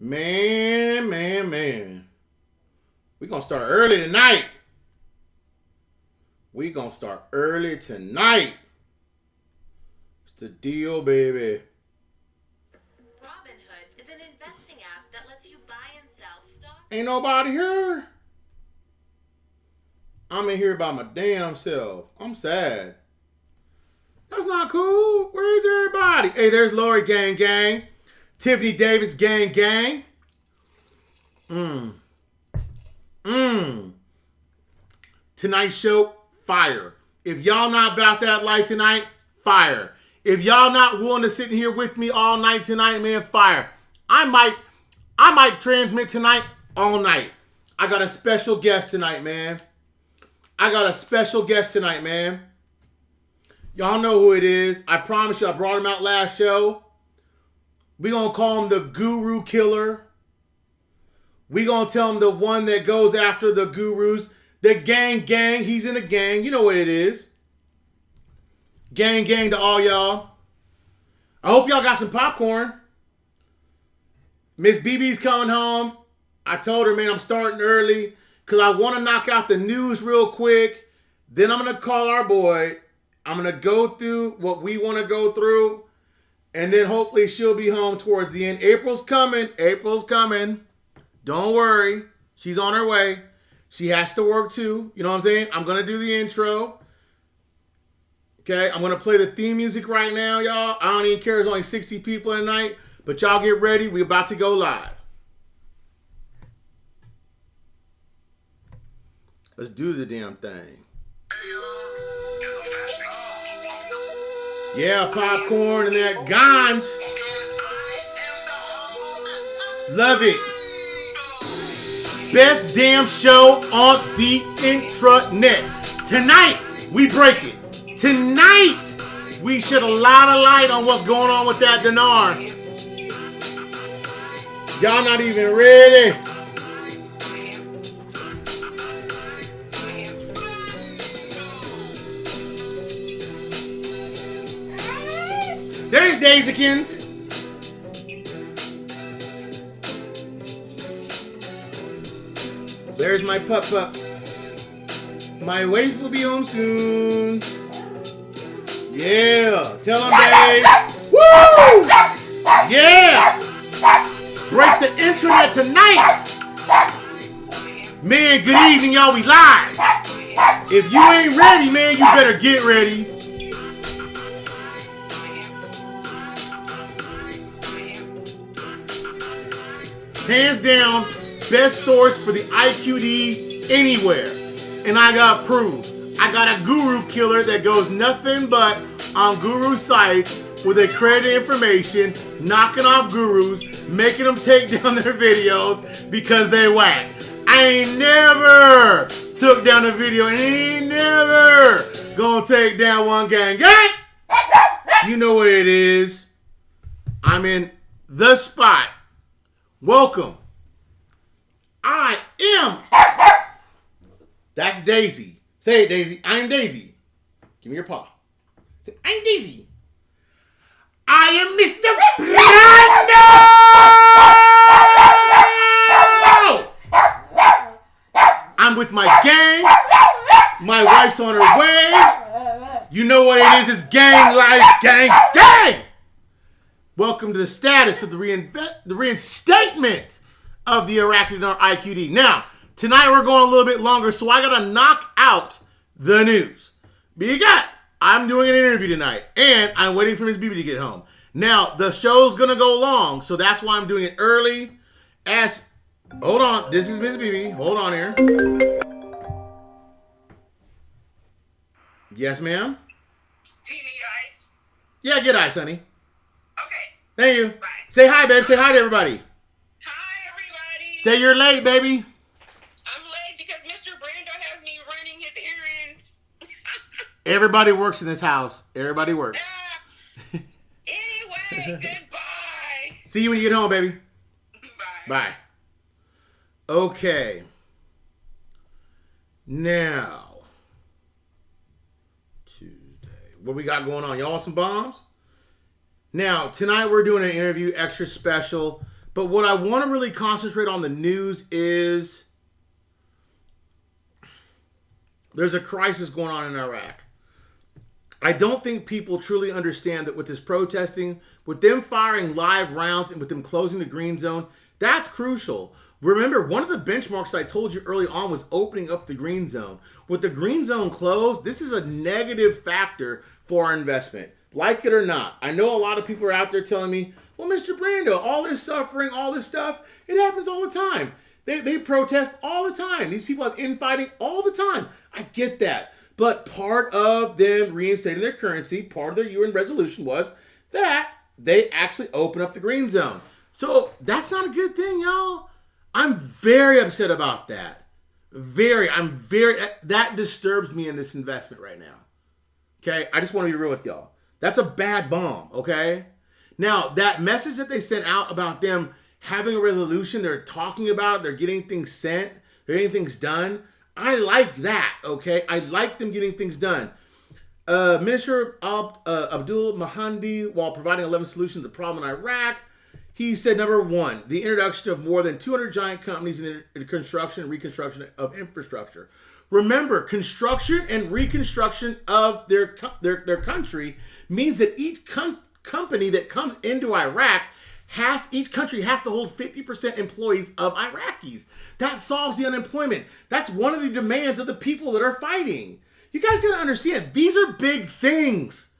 Man. We're going to start early tonight. It's the deal, baby. Robinhood is an investing app that lets you buy and sell stocks. Ain't nobody here. I'm in here by my damn self. I'm sad. That's not cool. Where's everybody? Hey, there's Lori gang. Tiffany Davis gang. Tonight's show, fire. If y'all not about that life tonight, fire. If y'all not willing to sit in here with me all night tonight, man, fire. I might transmit tonight all night. I got a special guest tonight, man. Y'all know who it is. I promise you, I brought him out last show. We gonna call him the Guru Killer. We gonna tell him the one that goes after the gurus. The gang. He's in the gang. You know what it is. Gang to all y'all. I hope y'all got some popcorn. Miss BB's coming home. I told her, man, I'm starting early because I want to knock out the news real quick. Then I'm going to call our boy. I'm going to go through what we want to go through. And then hopefully she'll be home towards the end. April's coming. Don't worry. She's on her way. She has to work too. You know what I'm saying? I'm going to do the intro. Okay, I'm going to play the theme music right now, y'all. I don't even care. There's only 60 people tonight. But y'all get ready. We're about to go live. Let's do the damn thing. Yeah, popcorn and that ganj. Love it. Best damn show on the intranet. Tonight, we break it. Tonight, we shed a lot of light on what's going on with that dinar. Y'all not even ready. There's Daisykins. There's my pup. My wife will be home soon. Yeah. Tell him, Dave. Woo! Yeah. Break the internet tonight. Man, good evening, y'all. We live. If you ain't ready, man, you better get ready. Hands down, best source for the IQD anywhere. And I got proof. I got a guru killer that goes nothing but on guru sites with accredited information, knocking off gurus, making them take down their videos because they whack. I ain't never took down a video and ain't never gonna take down one gang. You know what it is. I'm in the spot. Welcome. I am. That's Daisy. Say it, Daisy. I'm Daisy. Give me your paw. Say, I'm Daisy. I am Mr. Brando! I'm with my gang. My wife's on her way. You know what it is. It's gang life. Gang. Welcome to the status of the reinstatement of the Iraqi Dinar IQD. Now, tonight we're going a little bit longer, so I got to knock out the news. Because I'm doing an interview tonight, and I'm waiting for Miss BB to get home. Now, the show's going to go long, so that's why I'm doing it early. Hold on, this is Miss BB. Hold on here. Yes, ma'am? Do you need ice? Yeah, get ice, honey. Okay. Thank you. Bye. Say hi, babe. Say hi to everybody. Hi, everybody. Say you're late, baby. I'm late because Mr. Brando has me running his errands. Everybody works in this house. Everybody works. Anyway, goodbye. See you when you get home, baby. Bye. Bye. Okay. Now. Tuesday. What we got going on? Y'all want some bombs? Now, tonight we're doing an interview extra special But what I want to really concentrate on the news is there's a crisis going on in Iraq. I don't think people truly understand that with this protesting, with them firing live rounds and with them closing the green zone, that's crucial. Remember, one of the benchmarks I told you early on was opening up the green zone. With the green zone closed, this is a negative factor for our investment. Like it or not. I know a lot of people are out there telling me, well, Mr. Brando, all this suffering, all this stuff, it happens all the time. They protest all the time. These people have infighting all the time. I get that. But part of them reinstating their currency, part of their UN resolution was that they actually open up the green zone. So that's not a good thing, y'all. I'm very upset about that. That disturbs me in this investment right now. Okay? I just want to be real with y'all. That's a bad bomb, okay? Now, that message that they sent out about them having a resolution, they're talking about it, they're getting things sent, they're getting things done. I like that, okay? I like them getting things done. Minister Abdul Mahdi, while providing 11 solutions to the problem in Iraq, he said, number one, the introduction of more than 200 giant companies in the construction and reconstruction of infrastructure. Remember, construction and reconstruction of their country means that each company that comes into Iraq each country has to hold 50% employees of Iraqis. That solves the unemployment. That's one of the demands of the people that are fighting. You guys gotta understand, these are big things.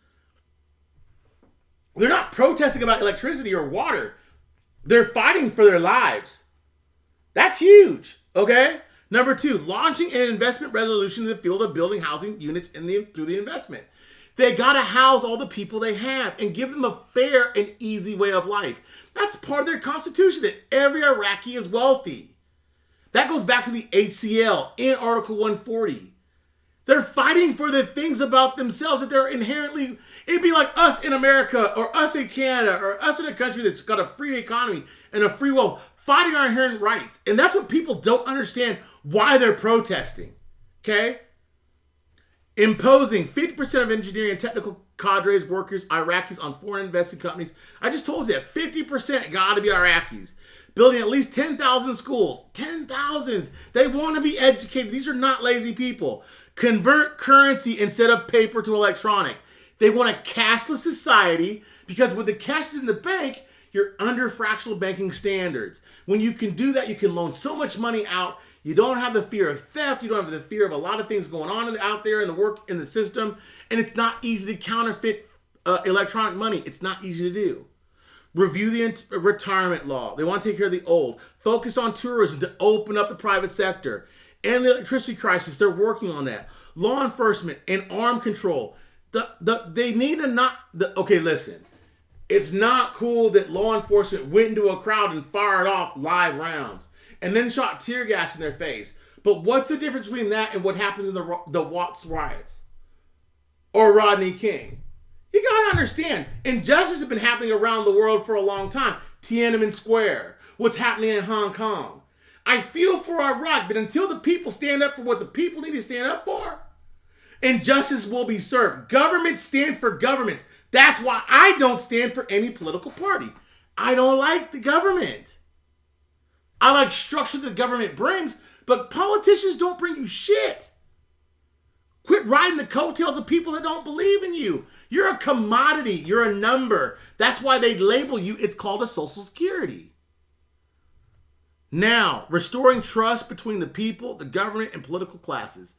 They're not protesting about electricity or water. They're fighting for their lives. That's huge, okay? Number two, launching an investment resolution in the field of building housing units through the investment. They gotta house all the people they have and give them a fair and easy way of life. That's part of their constitution, that every Iraqi is wealthy. That goes back to the HCL in Article 140. They're fighting for the things about themselves that they're inherently, it'd be like us in America or us in Canada or us in a country that's got a free economy and a free world, fighting our inherent rights. And that's what people don't understand why they're protesting, okay? Imposing 50% of engineering and technical cadres, workers, Iraqis on foreign invested companies. I just told you that 50% got to be Iraqis. Building at least 10,000 schools. 10,000s. They want to be educated. These are not lazy people. Convert currency instead of paper to electronic. They want a cashless society because with the cash in the bank, you're under fractional banking standards. When you can do that, you can loan so much money out. You don't have the fear of theft. You don't have the fear of a lot of things going on out there in the work in the system. And it's not easy to counterfeit electronic money. It's not easy to do. Review the retirement law. They want to take care of the old. Focus on tourism to open up the private sector. And the electricity crisis, they're working on that. Law enforcement and arm control. They need to not... okay, listen. It's not cool that law enforcement went into a crowd and fired off live rounds and then shot tear gas in their face. But what's the difference between that and what happens in the Watts riots? Or Rodney King? You gotta understand, injustice has been happening around the world for a long time. Tiananmen Square, what's happening in Hong Kong. I feel for Iraq, but until the people stand up for what the people need to stand up for, injustice will be served. Governments stand for governments. That's why I don't stand for any political party. I don't like the government. I like structure the government brings, but politicians don't bring you shit. Quit riding the coattails of people that don't believe in you. You're a commodity. You're a number. That's why they label you. It's called a Social Security. Now, restoring trust between the people, the government, and political classes.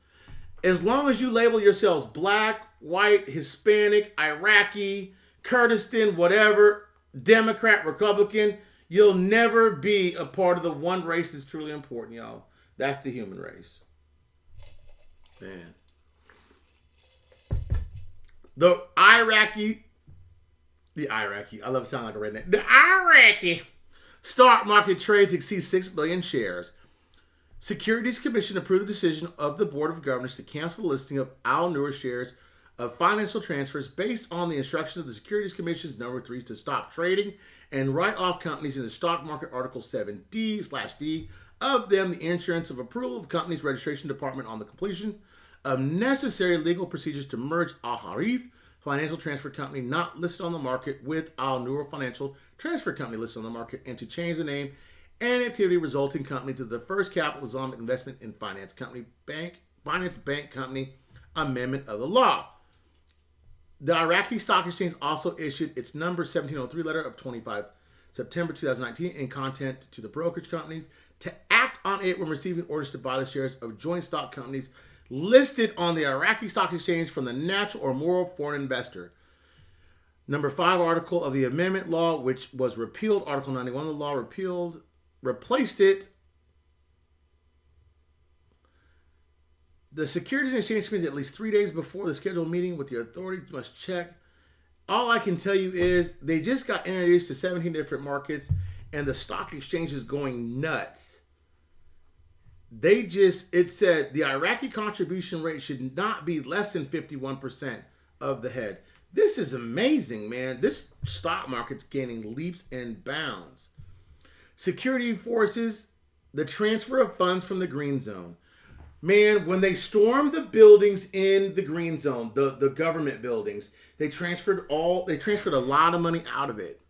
As long as you label yourselves black, white, Hispanic, Iraqi, Kurdistan, whatever, Democrat, Republican, you'll never be a part of the one race that's truly important, y'all. That's the human race. Man. The Iraqi, I love sounding like a redneck. The Iraqi stock market trades exceed 6 billion shares. Securities Commission approved the decision of the Board of Governors to cancel the listing of Al Noor shares of financial transfers based on the instructions of the Securities Commission's number 3 to stop trading and write off companies in the stock market Article 7D/D of them the insurance of approval of company's registration department on the completion of necessary legal procedures to merge Al Harif financial transfer company not listed on the market with Al Noor Financial Transfer Company listed on the market, and to change the name and activity resulting company to the First Capital Islamic Investment in Finance Bank Company amendment of the law. The Iraqi Stock Exchange also issued its number 1703 letter of 25 September 2019 in content to the brokerage companies to act on it when receiving orders to buy the shares of joint stock companies listed on the Iraqi Stock Exchange from the natural or moral foreign investor. Number 5 article of the amendment law, which was repealed, Article 91 of the law replaced it. The Securities and Exchange Commission, at least 3 days before the scheduled meeting with the authority, must check. All I can tell you is they just got introduced to 17 different markets, and the stock exchange is going nuts. It said the Iraqi contribution rate should not be less than 51% of the head. This is amazing, man. This stock market's gaining leaps and bounds. Security forces, the transfer of funds from the green zone. Man, when they stormed the buildings in the green zone, the government buildings, they transferred a lot of money out of it.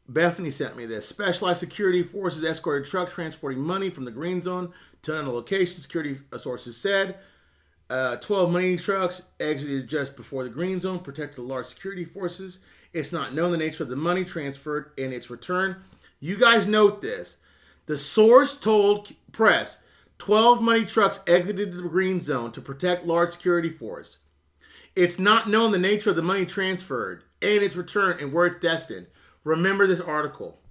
Bethany sent me this. Specialized security forces escorted trucks transporting money from the green zone to another location. Security sources said 12 money trucks exited just before the green zone, protected the large security forces. It's not known the nature of the money transferred and its return. You guys note this. The source told press 12 money trucks exited the green zone to protect large security force. It's not known the nature of the money transferred and its return and where it's destined. Remember this article.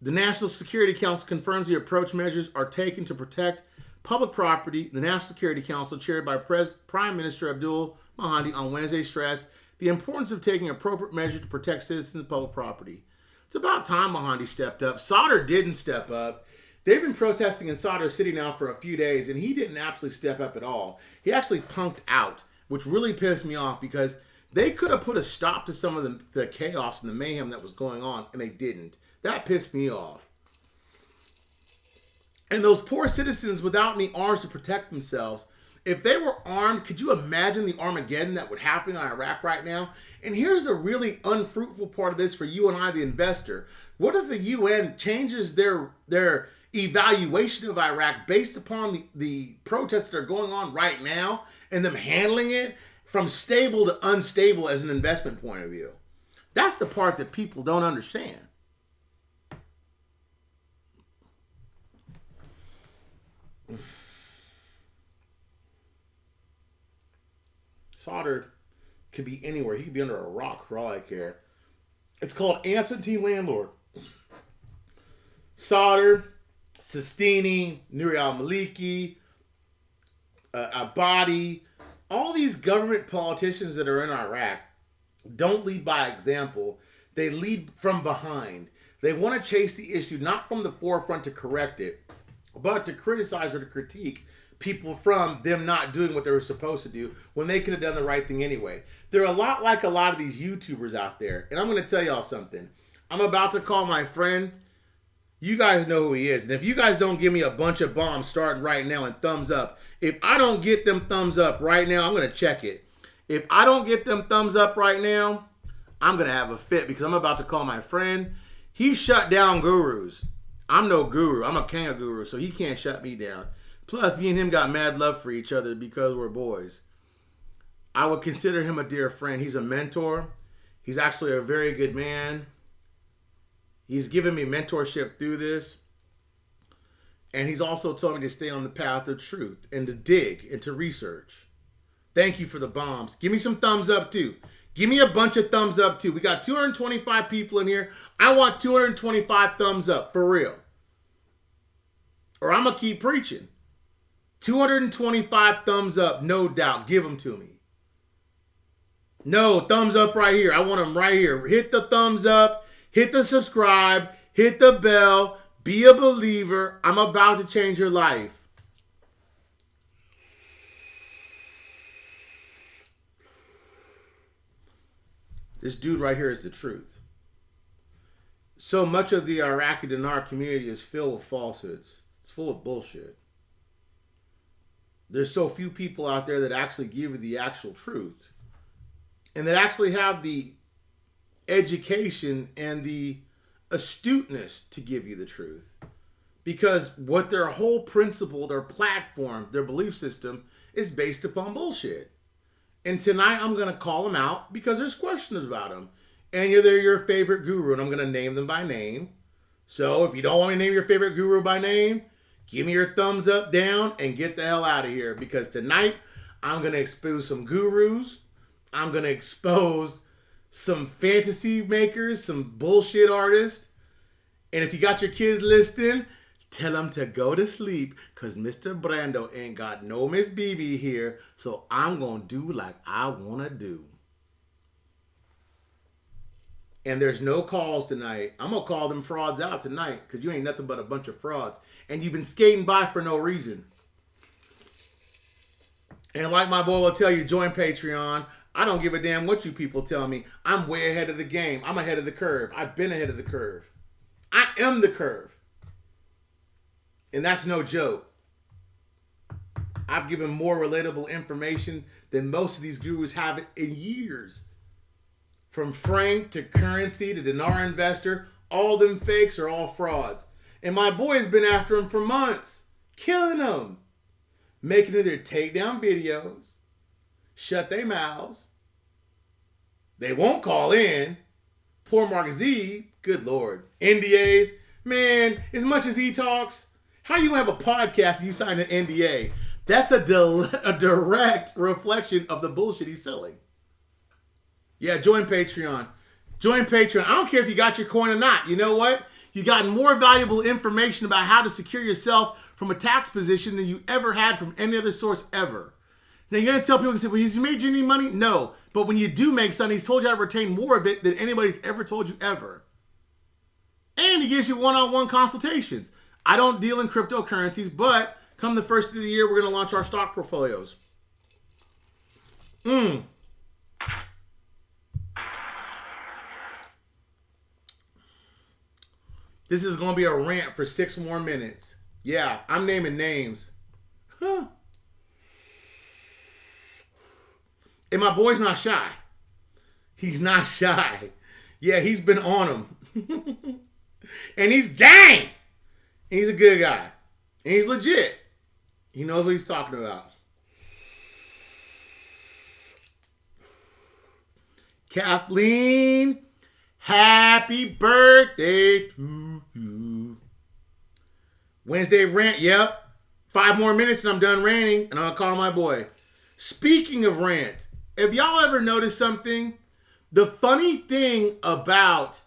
The National Security Council confirms the approach measures are taken to protect public property. The National Security Council, chaired by Prime Minister Abdul Mahdi, on Wednesday stressed the importance of taking appropriate measures to protect citizens and public property. It's about time Mahdi stepped up. Sadr didn't step up. They've been protesting in Sadr City now for a few days, and he didn't absolutely step up at all. He actually punked out, which really pissed me off because they could have put a stop to some of the chaos and the mayhem that was going on, and they didn't. That pissed me off. And those poor citizens without any arms to protect themselves, if they were armed, could you imagine the Armageddon that would happen in Iraq right now? And here's the really unfruitful part of this for you and I, the investor. What if the UN changes their evaluation of Iraq based upon the protests that are going on right now and them handling it from stable to unstable as an investment point of view? That's the part that people don't understand. Sadr could be anywhere. He could be under a rock for all I care. It's called Absentee Landlord. Sadr, Sistini, Nouri al-Maliki, Abadi, all these government politicians that are in Iraq don't lead by example. They lead from behind. They want to chase the issue not from the forefront to correct it, but to criticize or to critique people from them not doing what they were supposed to do when they could have done the right thing anyway. They're a lot like a lot of these YouTubers out there. And I'm going to tell y'all something. I'm about to call my friend. You guys know who he is. And if you guys don't give me a bunch of bombs starting right now and thumbs up, if I don't get them thumbs up right now, I'm going to check it. If I don't get them thumbs up right now, I'm going to have a fit because I'm about to call my friend. He shut down gurus. I'm no guru. I'm a king of gurus, so he can't shut me down. Plus, me and him got mad love for each other because we're boys. I would consider him a dear friend. He's a mentor. He's actually a very good man. He's given me mentorship through this. And he's also told me to stay on the path of truth and to dig and to research. Thank you for the bombs. Give me some thumbs up too. Give me a bunch of thumbs up too. We got 225 people in here. I want 225 thumbs up for real. Or I'm going to keep preaching. 225 thumbs up, no doubt. Give them to me. No, thumbs up right here. I want them right here. Hit the thumbs up. Hit the subscribe. Hit the bell. Be a believer. I'm about to change your life. This dude right here is the truth. So much of the Iraqi Dinar community is filled with falsehoods. It's full of bullshit. there's so few people out there that actually give you the actual truth and that actually have the education and the astuteness to give you the truth. Because what their whole principle, their platform, their belief system is based upon bullshit. And tonight I'm going to call them out because there's questions about them. And they're your favorite guru, and I'm going to name them by name. So if you don't want me to name your favorite guru by name, give me your thumbs up, down, and get the hell out of here. Because tonight I'm going to expose some gurus. I'm going to expose some fantasy makers, some bullshit artists. And if you got your kids listening, tell them to go to sleep because Mr. Brando ain't got no Miss BB here. So I'm going to do like I want to do. And there's no calls tonight. I'm going to call them frauds out tonight because you ain't nothing but a bunch of frauds. And you've been skating by for no reason. And like my boy will tell you, join Patreon. I don't give a damn what you people tell me. I'm way ahead of the game. I'm ahead of the curve. I've been ahead of the curve. I am the curve. And that's no joke. I've given more relatable information than most of these gurus have in years. From Frank to Currency to Dinar Investor, all them fakes are all frauds. And my boy's been after them for months, killing them, making either take down videos, shut their mouths. They won't call in. Poor Mark Z, good Lord. NDAs, man, as much as he talks, how you have a podcast and you sign an NDA? That's a direct reflection of the bullshit he's selling. Yeah, join Patreon. Join Patreon. I don't care if you got your coin or not. You know what? You got more valuable information about how to secure yourself from a tax position than you ever had from any other source ever. Now you're going to tell people, well, has he made you any money? No. But when you do make something, he's told you how to retain more of it than anybody's ever told you ever. And he gives you one-on-one consultations. I don't deal in cryptocurrencies, but come the first of the year, we're going to launch our stock portfolios. This is going to be a rant for 6 more minutes. Yeah, I'm naming names. Huh. And my boy's not shy. He's not shy. Yeah, he's been on him. And he's gang. And he's a good guy. And he's legit. He knows what he's talking about. Kathleen, happy birthday to you. Wednesday rant, yep. 5 more minutes and I'm done ranting. And I'm going to call my boy. Speaking of rants, have y'all ever noticed something? The funny thing about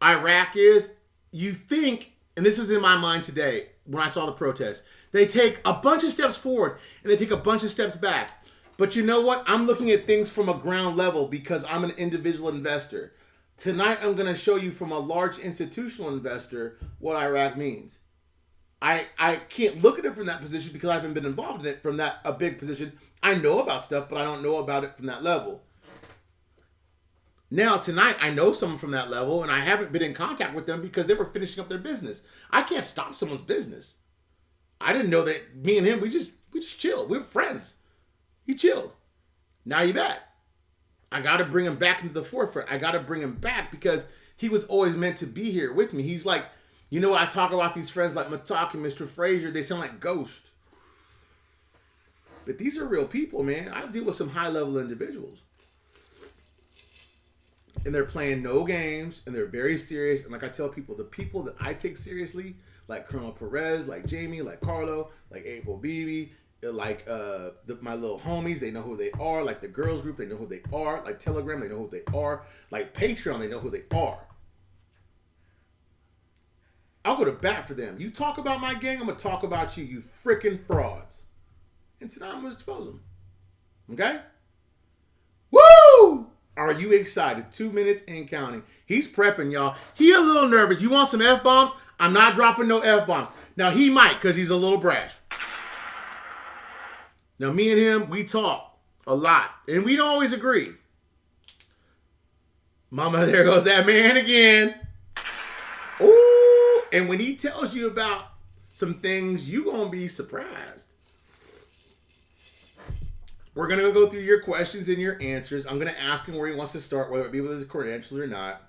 Iraq is you think, and this was in my mind today when I saw the protests, they take a bunch of steps forward and they take a bunch of steps back. But you know what? I'm looking at things from a ground level because I'm an individual investor. Tonight, I'm going to show you from a large institutional investor what Iraq means. I can't look at it from that position because I haven't been involved in it from a big position. I know about stuff, but I don't know about it from that level. Now, tonight, I know someone from that level, and I haven't been in contact with them because they were finishing up their business. I can't stop someone's business. I didn't know that me and him, we just chilled. We were friends. He chilled. Now you're back. I got to bring him back into the forefront. I got to bring him back because he was always meant to be here with me. He's like, you know, I talk about these friends like Matak and Mr. Frazier. They sound like ghosts. But these are real people, man. I deal with some high-level individuals. And they're playing no games, and they're very serious. And like I tell people, the people that I take seriously, like Colonel Perez, like Jamie, like Carlo, like April Beebe, like my little homies, they know who they are. Like the girls group, they know who they are. Like Telegram, they know who they are. Like Patreon, they know who they are. I'll go to bat for them. You talk about my gang, I'm going to talk about you, you freaking frauds. And tonight I'm going to expose them. Okay? Woo! Are you excited? 2 minutes and counting. He's prepping, y'all. He a little nervous. You want some F-bombs? I'm not dropping no F-bombs. Now, he might because he's a little brash. Now, me and him, we talk a lot. And we don't always agree. Mama, there goes that man again. Ooh. And when he tells you about some things, you're going to be surprised. We're going to go through your questions and your answers. I'm going to ask him where he wants to start, whether it be with his credentials or not.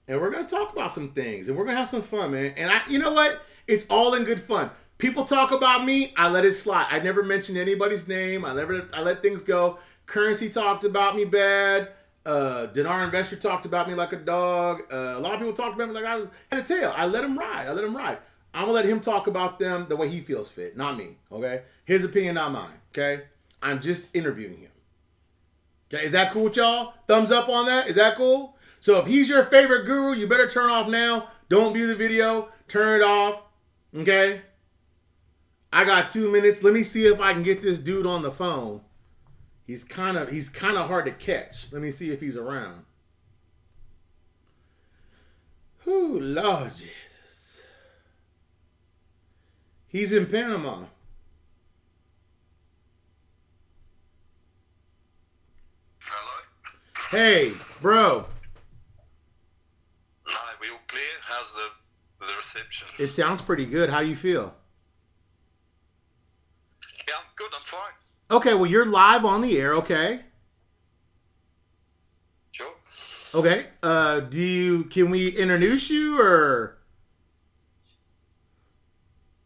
And we're going to talk about some things. And we're going to have some fun, man. And you know what? It's all in good fun. People talk about me, I let it slide. I never mention anybody's name. I let things go. Currency talked about me bad. Dinar Investor talked about me like a dog. A lot of people talked about me like I was had a tail. I let him ride. I'm going to let him talk about them the way he feels fit, not me, okay? His opinion, not mine, okay? I'm just interviewing him. Okay, is that cool with y'all? Thumbs up on that? Is that cool? So if he's your favorite guru, you better turn off now. Don't view the video. Turn it off, okay? I got 2 minutes. Let me see if I can get this dude on the phone. He's kind of hard to catch. Let me see if he's around. Whew, Lord Jesus. He's in Panama. Hello? Hey, bro. Hi, we all clear? How's the reception? It sounds pretty good. How do you feel? Yeah, I'm good. I'm fine. Okay, well, you're live on the air, okay? Sure. Okay. Can we introduce you or?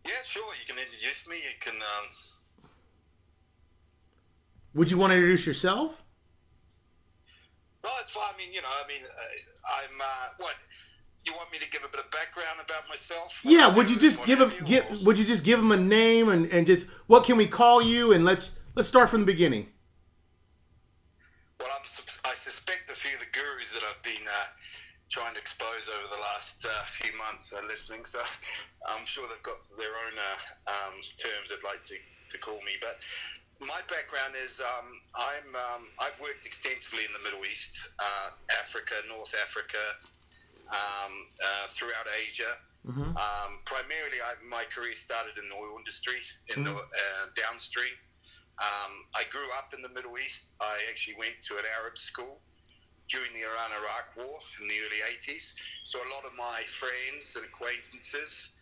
Yeah, sure. You can introduce me. You can. Would you want to introduce yourself? Well, it's fine. I'm. What? You want me to give a bit of background about myself? Yeah. Would you just Would you just give him a name and just what can we call you and let's start from the beginning. Well, I suspect a few of the gurus that I've been trying to expose over the last few months are listening, so I'm sure they've got their own terms they'd like to call me. But my background is I've worked extensively in the Middle East, Africa, North Africa, throughout Asia. Mm-hmm. Primarily, my career started in the oil industry, in the downstream. I grew up in the Middle East. I actually went to an Arab school during the Iran-Iraq war in the early 80s. So a lot of my friends and acquaintances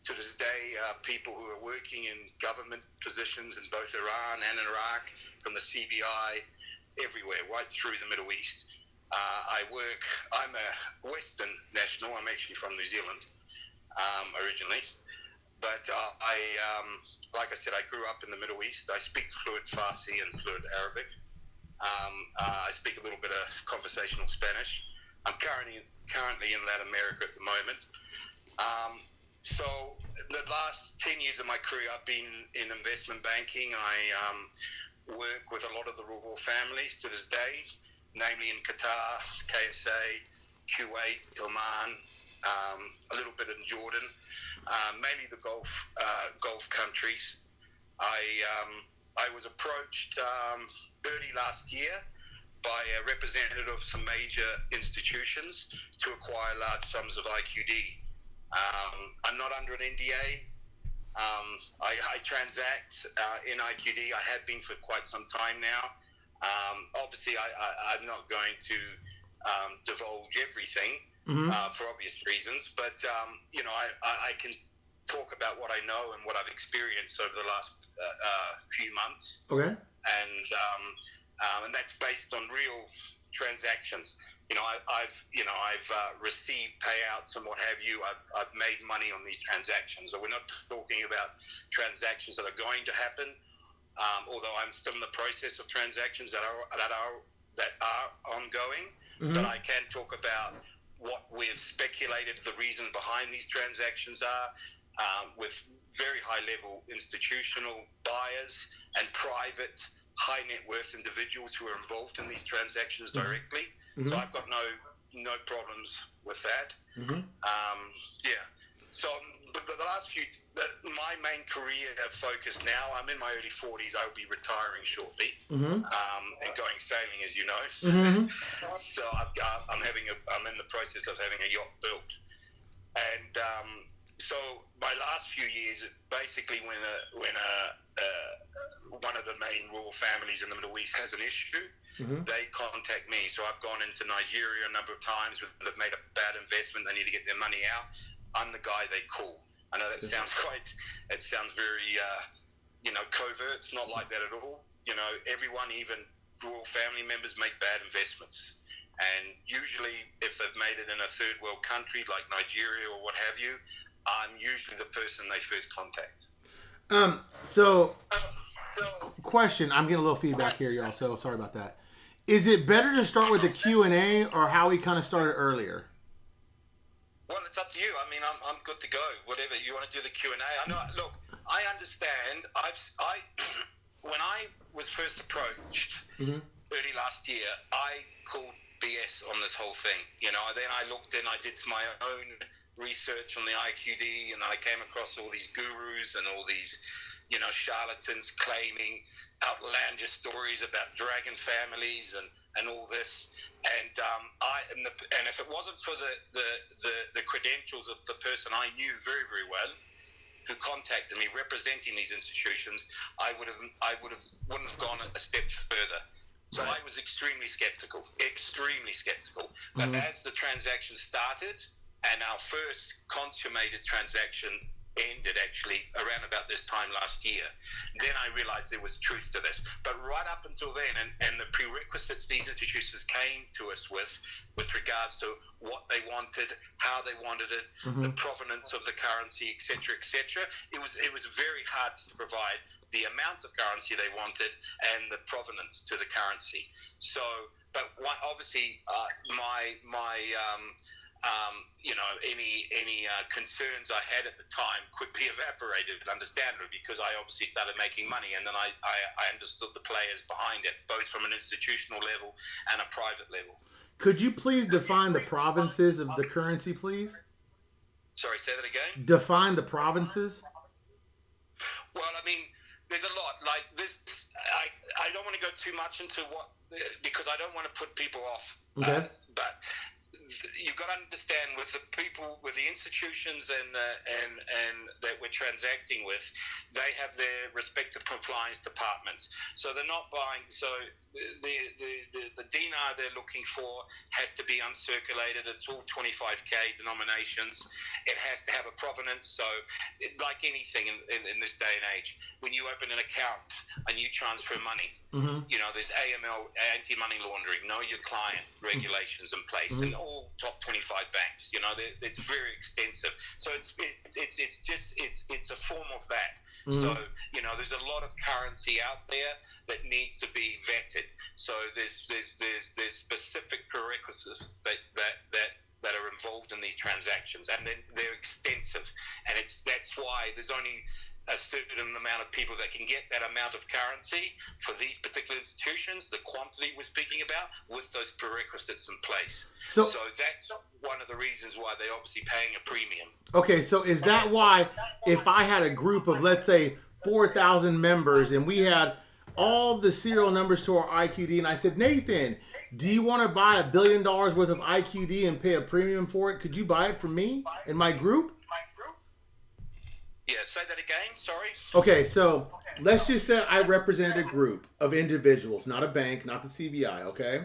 to this day are people who are working in government positions in both Iran and Iraq, from the CBI, everywhere, right through the Middle East. I'm a Western national. I'm actually from New Zealand originally. But like I said, I grew up in the Middle East. I speak fluent Farsi and fluent Arabic. I speak a little bit of conversational Spanish. I'm currently in Latin America at the moment. So the last 10 years of my career, I've been in investment banking. I work with a lot of the royal families to this day, namely in Qatar, KSA, Kuwait, Oman, a little bit in Jordan, mainly the Gulf countries. I was approached early last year by a representative of some major institutions to acquire large sums of IQD. I'm not under an NDA. I transact in IQD. I have been for quite some time now. Obviously, I'm not going to divulge everything for obvious reasons, but I can talk about what I know and what I've experienced over the last few months. Okay. And that's based on real transactions. I've received payouts and what have you. I've made money on these transactions. So we're not talking about transactions that are going to happen. Although I'm still in the process of transactions that are ongoing, but I can talk about what we've speculated the reason behind these transactions are, with very high level institutional buyers and private high net worth individuals who are involved in these transactions directly. So I've got no problems with that. Yeah. So the last my main career focus now, I'm in my early 40s. I will be retiring shortly and going sailing, as you know. So I'm in the process of having a yacht built. And so my last few years, basically when one of the main royal families in the Middle East has an issue, they contact me. So I've gone into Nigeria a number of times. They've made a bad investment. They need to get their money out. I'm the guy they call. I know that sounds very, covert. It's not like that at all. everyone, even royal family members, make bad investments. And usually, if they've made it in a third world country like Nigeria or what have you, I'm usually the person they first contact. So, question. I'm getting a little feedback here, y'all. So sorry about that. Is it better to start with the Q&A or how we kind of started earlier? Well, it's up to you. I mean, I'm good to go. Whatever you want to do, the Q&A. I know. Look, I understand. When I was first approached early last year, I called BS on this whole thing. Then I looked in. I did my own research on the IQD, and I came across all these gurus and all these, charlatans claiming outlandish stories about dragon families and all this. And and if it wasn't for the credentials of the person I knew very, very well, who contacted me representing these institutions, I wouldn't have gone a step further. So I was extremely skeptical. But as the transaction started, and our first consummated transaction ended actually around about this time last year, then I realized there was truth to this. But right up until then, and the prerequisites these institutions came to us with regards to what they wanted, how they wanted it, the provenance of the currency, etc., it was very hard to provide the amount of currency they wanted and the provenance to the currency. So, but obviously, any concerns I had at the time quickly evaporated, understandably, because I obviously started making money, and then I understood the players behind it, both from an institutional level and a private level. Could you please define the provinces of the currency, please? Sorry, say that again? Define the provinces. Well, I mean, there's a lot. Like this, I don't want to go too much into because I don't want to put people off. Okay. But you've got to understand, with the people, with the institutions and that we're transacting with, they have their respective compliance departments. So they're not buying. So the dinar they're looking for has to be uncirculated. It's all 25k denominations. It has to have a provenance. So it's like anything in this day and age, when you open an account and you transfer money, there's AML, anti-money laundering, know your client regulations in place, and all top 25 banks. It's very extensive. So it's a form of that. So there's a lot of currency out there that needs to be vetted. So there's specific prerequisites that are involved in these transactions, and then they're extensive. And that's why there's only a certain amount of people that can get that amount of currency for these particular institutions, the quantity we're speaking about, with those prerequisites in place. So that's one of the reasons why they're obviously paying a premium. Okay, so is that why if I had a group of, let's say, 4,000 members, and we had all the serial numbers to our IQD, and I said, Nathan, do you want to buy $1 billion worth of IQD and pay a premium for it? Could you buy it from me and my group? Yeah, say that again. Sorry. Okay, so let's just say I represented a group of individuals, not a bank, not the CBI. Okay.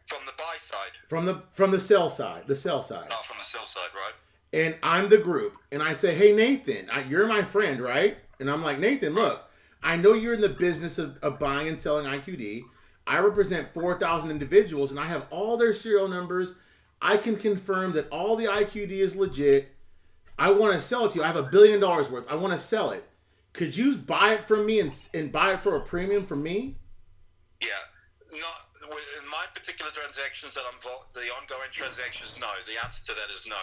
From the buy side. From the sell side. The sell side. Oh, from the sell side, right? And I'm the group, and I say, hey Nathan, you're my friend, right? And I'm like, Nathan, look, I know you're in the business of buying and selling IQD. I represent 4,000 individuals, and I have all their serial numbers. I can confirm that all the IQD is legit. I want to sell it to you. I have $1 billion worth. I want to sell it. Could you buy it from me and buy it for a premium from me? Yeah. Not in my particular transactions that I'm involved, the ongoing transactions, no. The answer to that is no.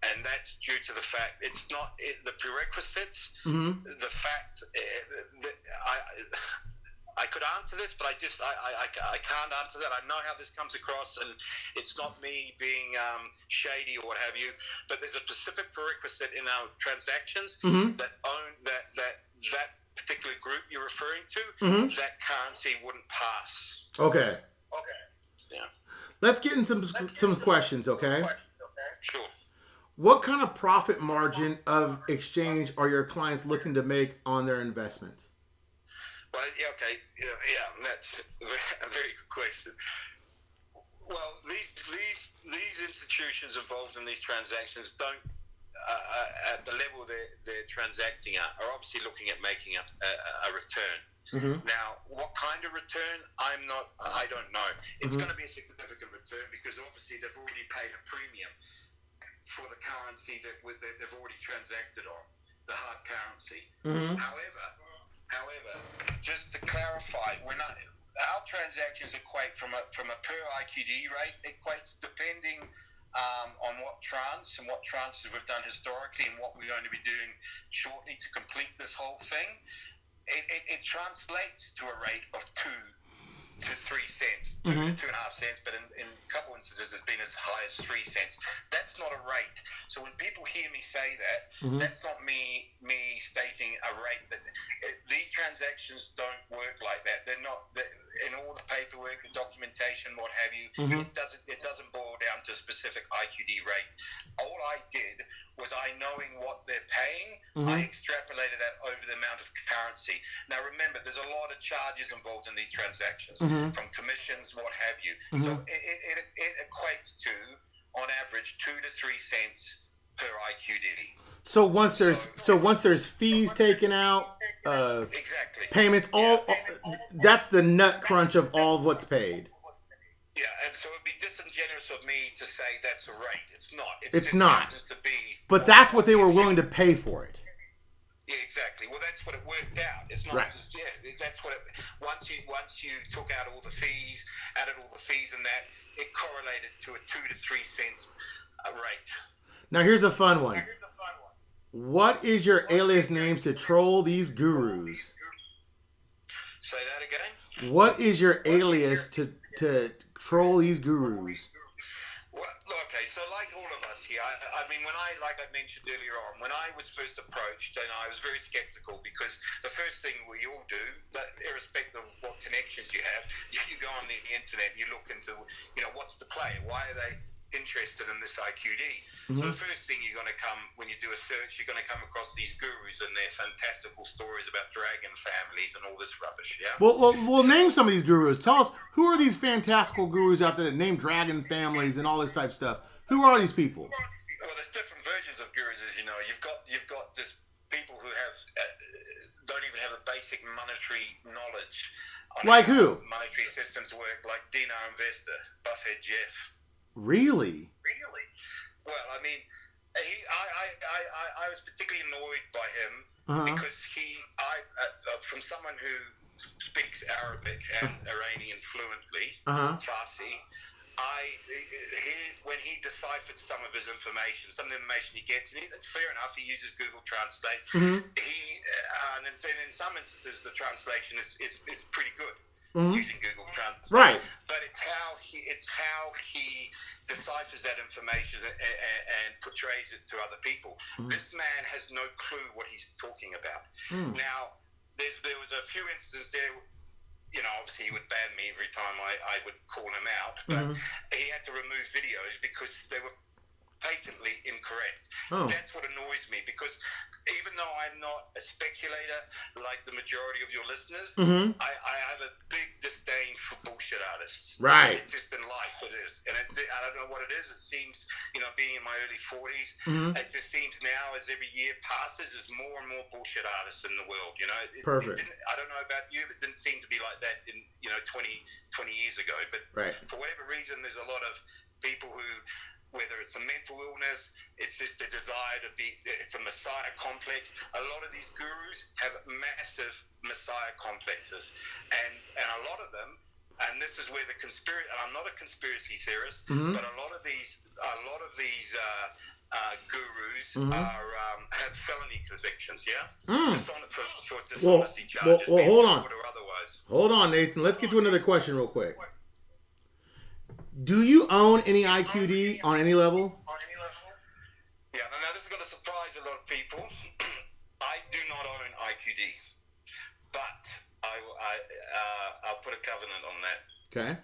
And that's due to the fact it's not the prerequisites. The fact that I could answer this, but I can't answer that. I know how this comes across, and it's not me being shady or what have you. But there's a specific prerequisite in our transactions that own that particular group you're referring to. That currency wouldn't pass. Okay. Yeah. Let's get in some questions. Okay. Sure. What kind of profit margin of exchange are your clients looking to make on their investments? Well, yeah, okay, yeah, that's a very good question. Well, these institutions involved in these transactions don't, at the level they're transacting at, are obviously looking at making a return. Now, what kind of return? I don't know. It's going to be a significant return because obviously they've already paid a premium for the currency that they've already transacted on, the hard currency. However, just to clarify, our transactions equate from a per IQD rate equates depending on what tranches we've done historically and what we're going to be doing shortly to complete this whole thing. It translates to a rate of 2 to 3 cents, 2 to 2.5 cents, but in a couple instances it's been as high as 3 cents. That's not a rate. So when people hear me say that, that's not me stating a rate. These transactions don't work like that. They're not in all the paperwork, the documentation, what have you. It doesn't boil down to a specific IQD rate. All I did was knowing what they're paying, I extrapolated that over the amount of currency. Now remember, there's a lot of charges involved in these transactions, from commissions, what have you. So it equates to, on average, 2 to 3 cents per IQD. So once there's fees taken out, exactly, payments, that's the nut crunch of all of what's paid. Yeah, and so it'd be disingenuous of me to say that's a rate. It's not. It's not. Happens to be. But that's what they were willing to pay for it. Yeah, exactly. Well, that's what it worked out. It's not just that's what it. Once you took out all the fees, added all the fees and that, it correlated to a 2 to 3 cents rate. Now here's a fun one. What is your alias names to troll these gurus? Say that again. What is your alias to troll these gurus? Well, okay, so like all of us here, I mean, like I mentioned earlier on, when I was first approached, and I was very skeptical because the first thing we all do, irrespective of what connections you have, you go on the internet and you look into, what's the play? Why are they interested in this IQD? So the first thing you're going to when you do a search, you're going to come across these gurus and their fantastical stories about dragon families and all this rubbish, yeah? Well, name some of these gurus. Tell us, who are these fantastical gurus out there that name dragon families and all this type of stuff? Who are these people? Well, there's different versions of gurus, as you know. You've got just people who have don't even have a basic monetary knowledge. Like who? Monetary systems work, like Dinar Investor, Buffhead Jeff. Really? Well, I mean, I was particularly annoyed by him because from someone who speaks Arabic and Iranian fluently, Farsi, when he deciphered some of his information, some of the information he gets, and fair enough, he uses Google Translate. And in some instances, the translation is pretty good. Using Google Translate, right? But it's how he deciphers that information and portrays it to other people. This man has no clue what he's talking about. Now, there was a few instances there. Obviously he would ban me every time I would call him out, but he had to remove videos because they were patently incorrect. That's what annoys me, because even though I'm not a speculator like the majority of your listeners, I have a big disdain for bullshit artists. Right. It's just in life it is. And I don't know what it is. It seems, being in my early 40s, it just seems now as every year passes, there's more and more bullshit artists in the world. Perfect. I don't know about you, but it didn't seem to be like that in 20 years ago. But for whatever reason, there's a lot of people who, whether it's a mental illness, it's just a desire to be, it's a messiah complex. A lot of these gurus have massive messiah complexes. And a lot of them, and this is where the conspiracy, and I'm not a conspiracy theorist, but a lot of these gurus have felony convictions, for dishonesty charges. Well, hold on. Or otherwise. Hold on, Nathan. Let's get to another question real quick. Do you own any IQD on any level? Yeah, now this is going to surprise a lot of people. I do not own IQD, but I'll put a covenant on that. Okay.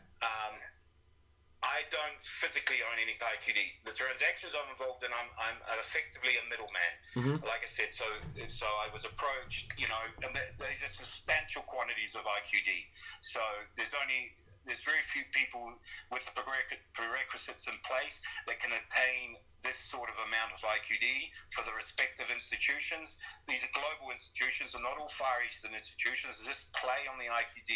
I don't physically own any IQD. The transactions I'm involved in, I'm effectively a middleman. Like I said, so I was approached, and there's just substantial quantities of IQD. So there's only there's very few people with the prerequisites in place that can attain this sort of amount of IQD for the respective institutions. These are global institutions, and not all Far Eastern institutions. This play on the IQD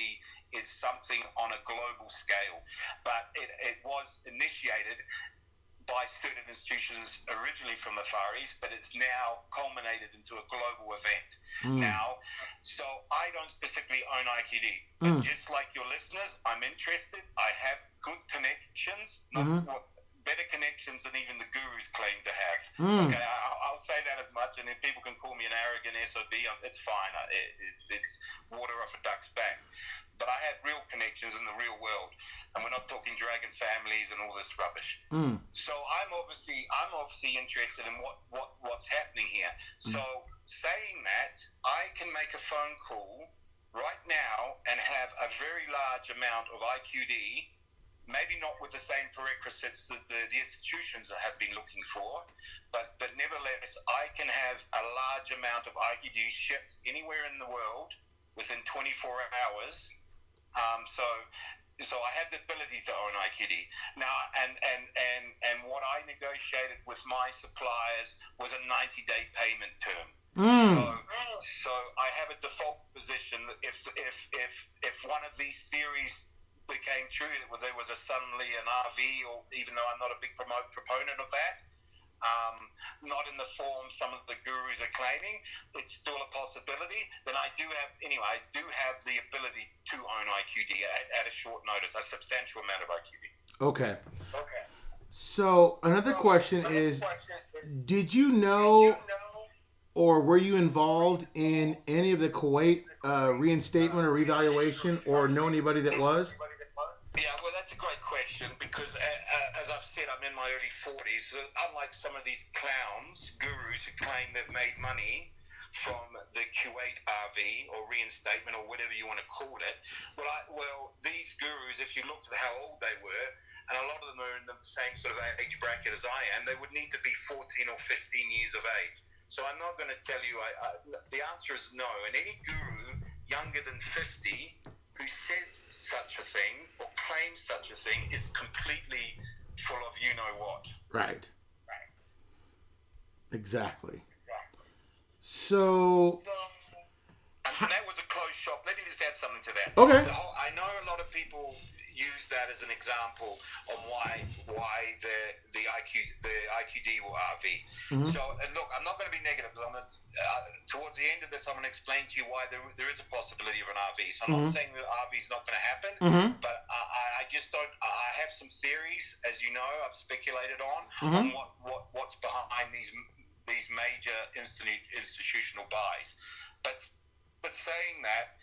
is something on a global scale, but it was initiated by certain institutions originally from the Far East, but it's now culminated into a global event now. So I don't specifically own IQD, but just like your listeners, I'm interested. I have good connections, better connections than even the gurus claim to have. Okay, I'll say that as much, and if people can call me an arrogant SOB, it's fine. It's water off a duck's back. But I have real connections in the real world, and we're not talking dragon families and all this rubbish. So I'm obviously interested in what's happening here. So saying that, I can make a phone call right now and have a very large amount of IQD, maybe not with the same prerequisites that the institutions have been looking for, but nevertheless, I can have a large amount of IQD shipped anywhere in the world within 24 hours. So I have the ability to own IQD now, and what I negotiated with my suppliers was a 90-day payment term. So I have a default position that if one of these theories became true, that there was suddenly an RV, or even though I'm not a big proponent of that, not in the form some of the gurus are claiming, it's still a possibility, then I do have the ability to own IQD at a short notice, a substantial amount of IQD. Okay. So another question is, did you know or were you involved in any of the Kuwait reinstatement or revaluation, or know anybody that was? Yeah, well, that's a great question, because as I've said, I'm in my early 40s. So unlike some of these clowns, gurus who claim they've made money from the Kuwait RV or reinstatement or whatever you want to call it, well, these gurus, if you looked at how old they were, and a lot of them are in the same sort of age bracket as I am, they would need to be 14 or 15 years of age. So I'm not going to tell you. The answer is no. And any guru younger than 50 who says such a thing or claims such a thing is completely full of you-know-what. Right. Exactly. So... And that was a closed shop. Let me just add something to that. Okay. I know a lot of people use that as an example of why the IQD will RV. So, and look, I'm not going to be negative. Towards the end of this, I'm going to explain to you why there is a possibility of an RV. So I'm not saying that RV is not going to happen, but I just don't. I have some theories, as you know, I've speculated on what's behind these major institutional buys. But saying that,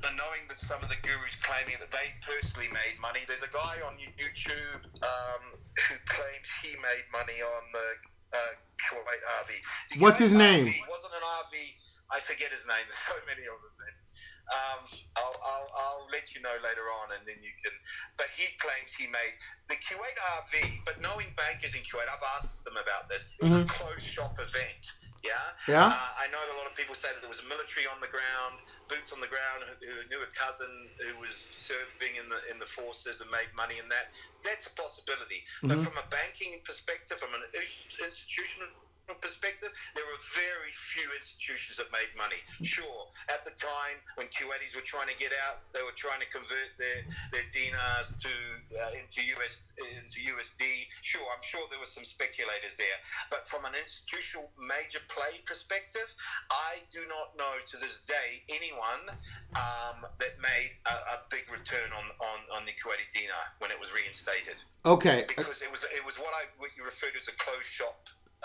and knowing that some of the gurus claiming that they personally made money, there's a guy on YouTube who claims he made money on the Kuwait RV. What's his name? RV wasn't an RV. I forget his name. There's so many of them. I'll let you know later on, and then you can. But he claims he made the Kuwait RV. But knowing bankers in Kuwait, I've asked them about this. It was a closed shop event. Yeah. I know that a lot of people say that there was a military on the ground, boots on the ground, who knew a cousin who was serving in the forces and made money in that. That's a possibility. But from a banking perspective, from an institutional perspective, there were very few institutions that made money. Sure, at the time when Kuwaitis were trying to get out, they were trying to convert their dinars into USD. Sure, I'm sure there were some speculators there. But from an institutional major play perspective, I do not know to this day anyone that made a big return on the Kuwaiti dinar when it was reinstated. Okay. Because it was what you referred to as a closed shop.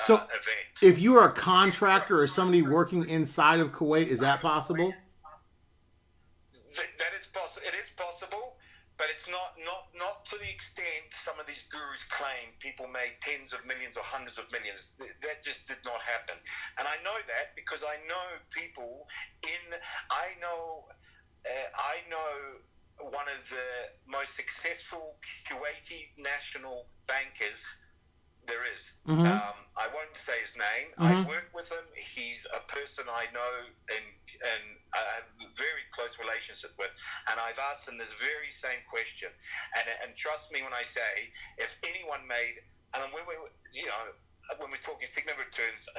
So, event. If you are a contractor or somebody working inside of Kuwait, is that possible? That is possible. It is possible, but it's not to the extent some of these gurus claim. People made tens of millions or hundreds of millions. That just did not happen. And I know that because I know people I know one of the most successful Kuwaiti national bankers There is. Mm-hmm. I won't say his name. Mm-hmm. I work with him. He's a person I know and I have a very close relationship with. And I've asked him this very same question. And trust me when I say, if anyone made, and when we're talking significant returns,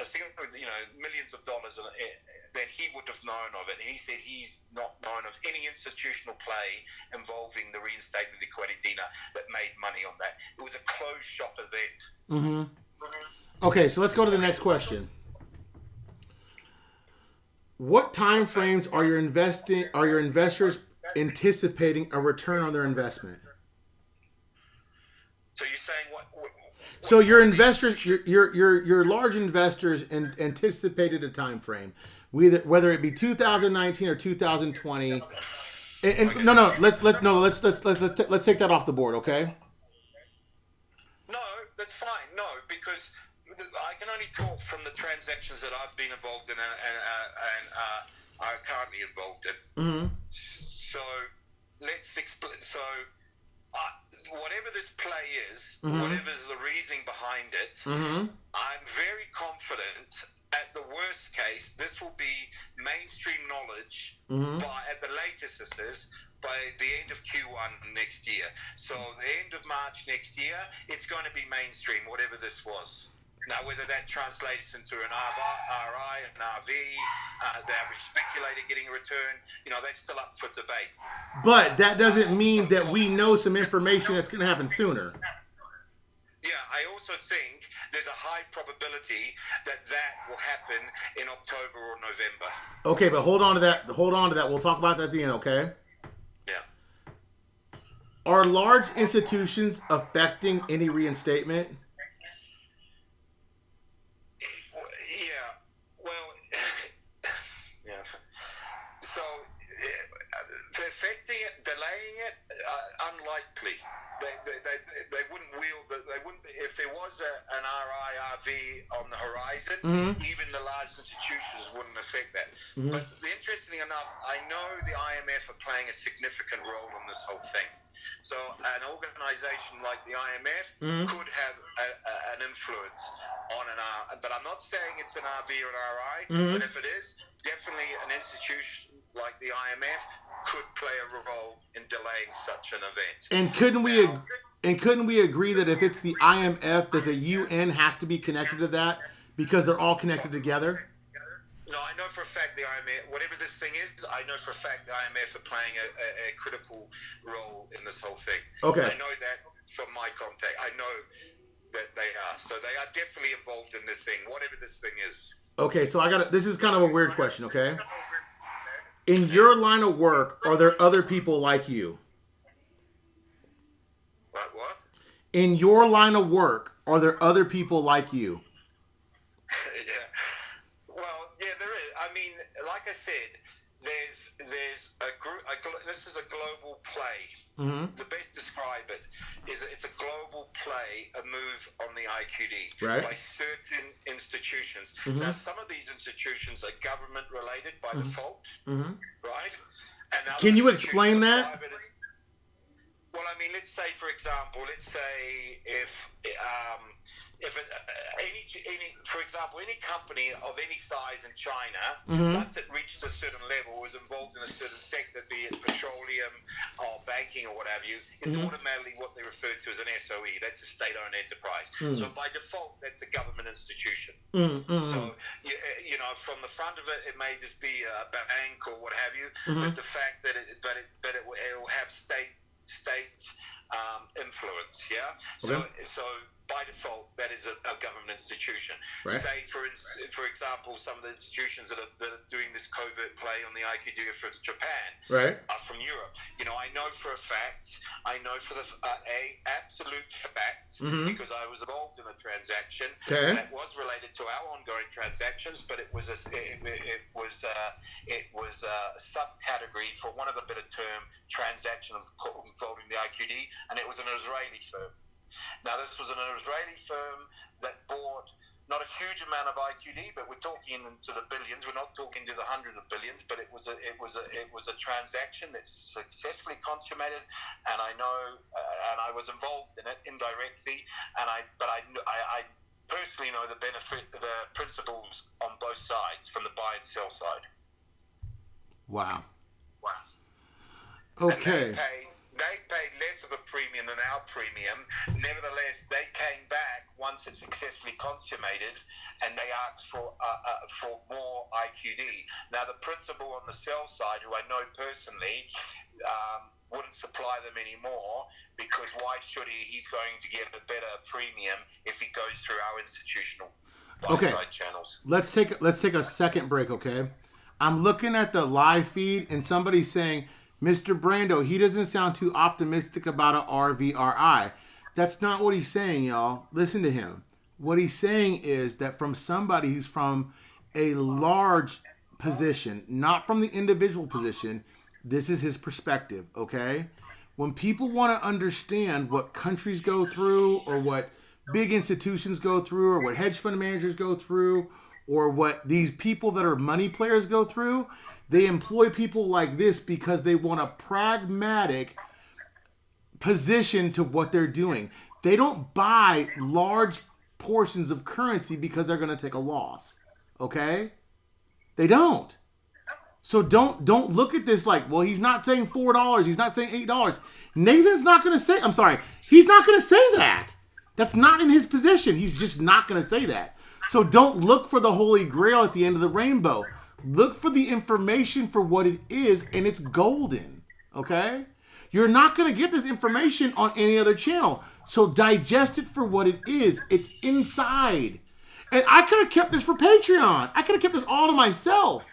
millions of dollars, then he would have known of it. And he said he's not known of any institutional play involving the reinstatement of the Iraqi Dinar that made money on that. It was a closed shop event. Mm-hmm. Okay, so let's go to the next question. What time frames are your investors anticipating a return on their investment? So you're saying what so your investors, your large investors, anticipated a time frame, whether it be 2019 or 2020. And no, let's take that off the board, okay? No, that's fine. No, because I can only talk from the transactions that I've been involved in and are currently involved in. Mm-hmm. So let's explain. So whatever this play is, mm-hmm. whatever's the reasoning behind it, mm-hmm. I'm very confident. At the worst case, this will be mainstream knowledge mm-hmm. at the latest this is, by the end of Q1 next year. So the end of March next year, it's going to be mainstream, whatever this was. Now, whether that translates into an RI, an RV, the average speculator getting a return, that's still up for debate. But that doesn't mean that we know some information that's going to happen sooner. Yeah, I also think there's a high probability that will happen in October or November. Okay, but hold on to that. We'll talk about that at the end, okay? Yeah. Are large institutions affecting any reinstatement? Yeah. Well, yeah. So, affecting it, delaying it, unlikely. They wouldn't wield. They wouldn't. If there was an RIRV on the horizon, mm-hmm. even the large institutions wouldn't affect that. Mm-hmm. But interestingly enough, I know the IMF are playing a significant role in this whole thing. So an organization like the IMF mm-hmm. could have an influence on an R. But I'm not saying it's an RV or an RI. Mm-hmm. But if it is, definitely an institution like the IMF could play a role in delaying such an event. And couldn't we agree that if it's the IMF, that the UN has to be connected to that because they're all connected together? No, I know for a fact the IMF, whatever this thing is, I know for a fact the IMF are playing a critical role in this whole thing. Okay. I know that from my contact. I know that they are. So they are definitely involved in this thing, whatever this thing is. Okay, so this is kind of a weird question, okay? In your line of work, are there other people like you? What? In your line of work, are there other people like you? Yeah. Well, yeah, there is. I mean, like I said, there's a group. This is a global play. Mm-hmm. To best describe it is it's a global play, a move on the IQD right. by certain institutions. Mm-hmm. Now, some of these institutions are government related by mm-hmm. default, mm-hmm. right? And can you explain that? Well, I mean, let's say, for example, any company of any size in China, mm-hmm. once it reaches a certain level, is involved in a certain sector, be it petroleum or banking or whatever, it's mm-hmm. automatically what they refer to as an SOE. That's a state-owned enterprise. Mm-hmm. So by default, that's a government institution. Mm-hmm. So, from the front of it, it may just be a bank or what have you, mm-hmm. but the fact that it will have state influence, yeah. Okay. So by default, that is a government institution. Right. Say, for example, some of the institutions that are doing this covert play on the IQD for Japan right. are from Europe. I know for a fact, absolute fact, mm-hmm. because I was involved in a transaction okay. that was related to our ongoing transactions, but it was a subcategory, for want of a better term, transaction involving the IQD, and it was an Israeli firm. Now, this was an Israeli firm that bought not a huge amount of IQD, but we're talking into the billions. We're not talking to the hundreds of billions, but it was a transaction that successfully consummated, and I know, and I was involved in it indirectly, but I personally know the principles on both sides, from the buy and sell side. Wow. Wow. Okay. They paid less of a premium than our premium. Nevertheless, they came back once it successfully consummated, and they asked for more IQD. Now, the principal on the sell side, who I know personally, wouldn't supply them anymore, because why should he? He's going to get a better premium if he goes through our institutional buy-side channels. Let's take a second break, okay? I'm looking at the live feed, and somebody's saying, Mr. Brando, he doesn't sound too optimistic about an RVRI. That's not what he's saying, y'all. Listen to him. What he's saying is that from somebody who's from a large position, not from the individual position, this is his perspective, okay? When people want to understand what countries go through, or what big institutions go through, or what hedge fund managers go through, or what these people that are money players go through, they employ people like this because they want a pragmatic position to what they're doing. They don't buy large portions of currency because they're going to take a loss. Okay? They don't. So don't look at this like, well, he's not saying $4, he's not saying $8. Nathan's not going to say, I'm sorry, he's not going to say that. That's not in his position. He's just not going to say that. So don't look for the holy grail at the end of the rainbow. Look for the information for what it is, and it's golden, okay? You're not going to get this information on any other channel, so digest it for what it is. It's inside. And I could have kept this for Patreon. I could have kept this all to myself.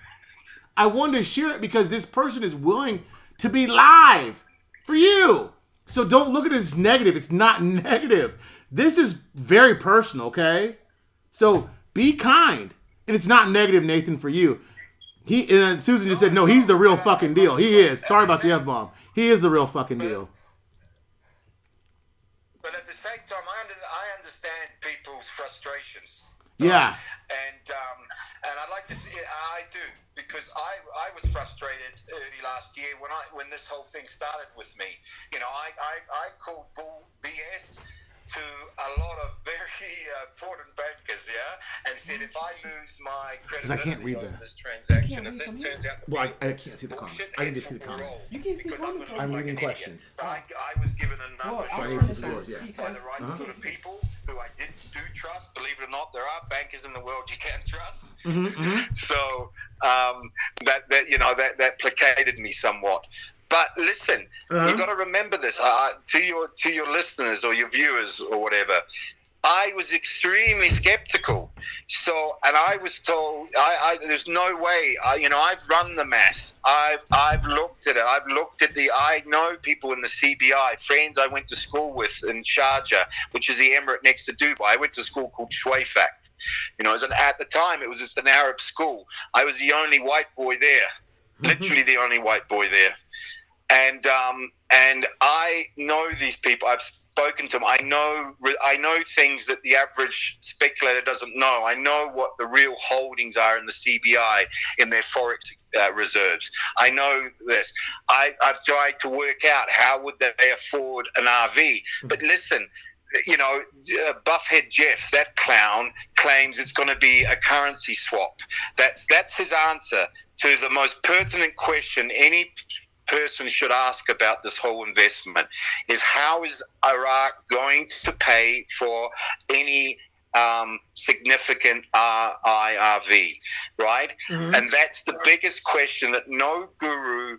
I wanted to share it because this person is willing to be live for you. So don't look at it as negative. It's not negative. This is very personal, okay? So be kind. And it's not negative, Nathan, for you. Susan just said, no, he's the real fucking deal. He is. Sorry about the F-bomb. He is the real fucking deal. But at the same time, I understand people's frustrations. Yeah. And I'd like to see, I do, because I was frustrated early last year when this whole thing started with me. You know, I called bull BS to a lot of very important bankers, and said, if I lose my credibility over this transaction, if this turns out to be I can't see the comments. I need to see the comments. You can't see the comments. I'm reading questions. I was given a number of choices by the right sort of people who I do trust. Believe it or not, there are bankers in the world you can trust. So that placated me somewhat. But listen, you've got to remember this. To your listeners or your viewers or whatever, I was extremely skeptical. So, and I was told, there's no way. I've run the maths. I've looked at it. I know people in the CBI, friends I went to school with in Sharjah, which is the emirate next to Dubai. I went to school called Shwayfak. At the time, it was just an Arab school. I was the only white boy there, literally the only white boy there. And I know these people. I've spoken to them. I know things that the average speculator doesn't know. I know what the real holdings are in the CBI in their forex reserves. I know this. I've tried to work out how would they afford an RV. But listen, Buffhead Jeff, that clown, claims it's going to be a currency swap. That's his answer to the most pertinent question any person should ask about this whole investment, is how is Iraq going to pay for any significant IRV, right? And that's the biggest question that no guru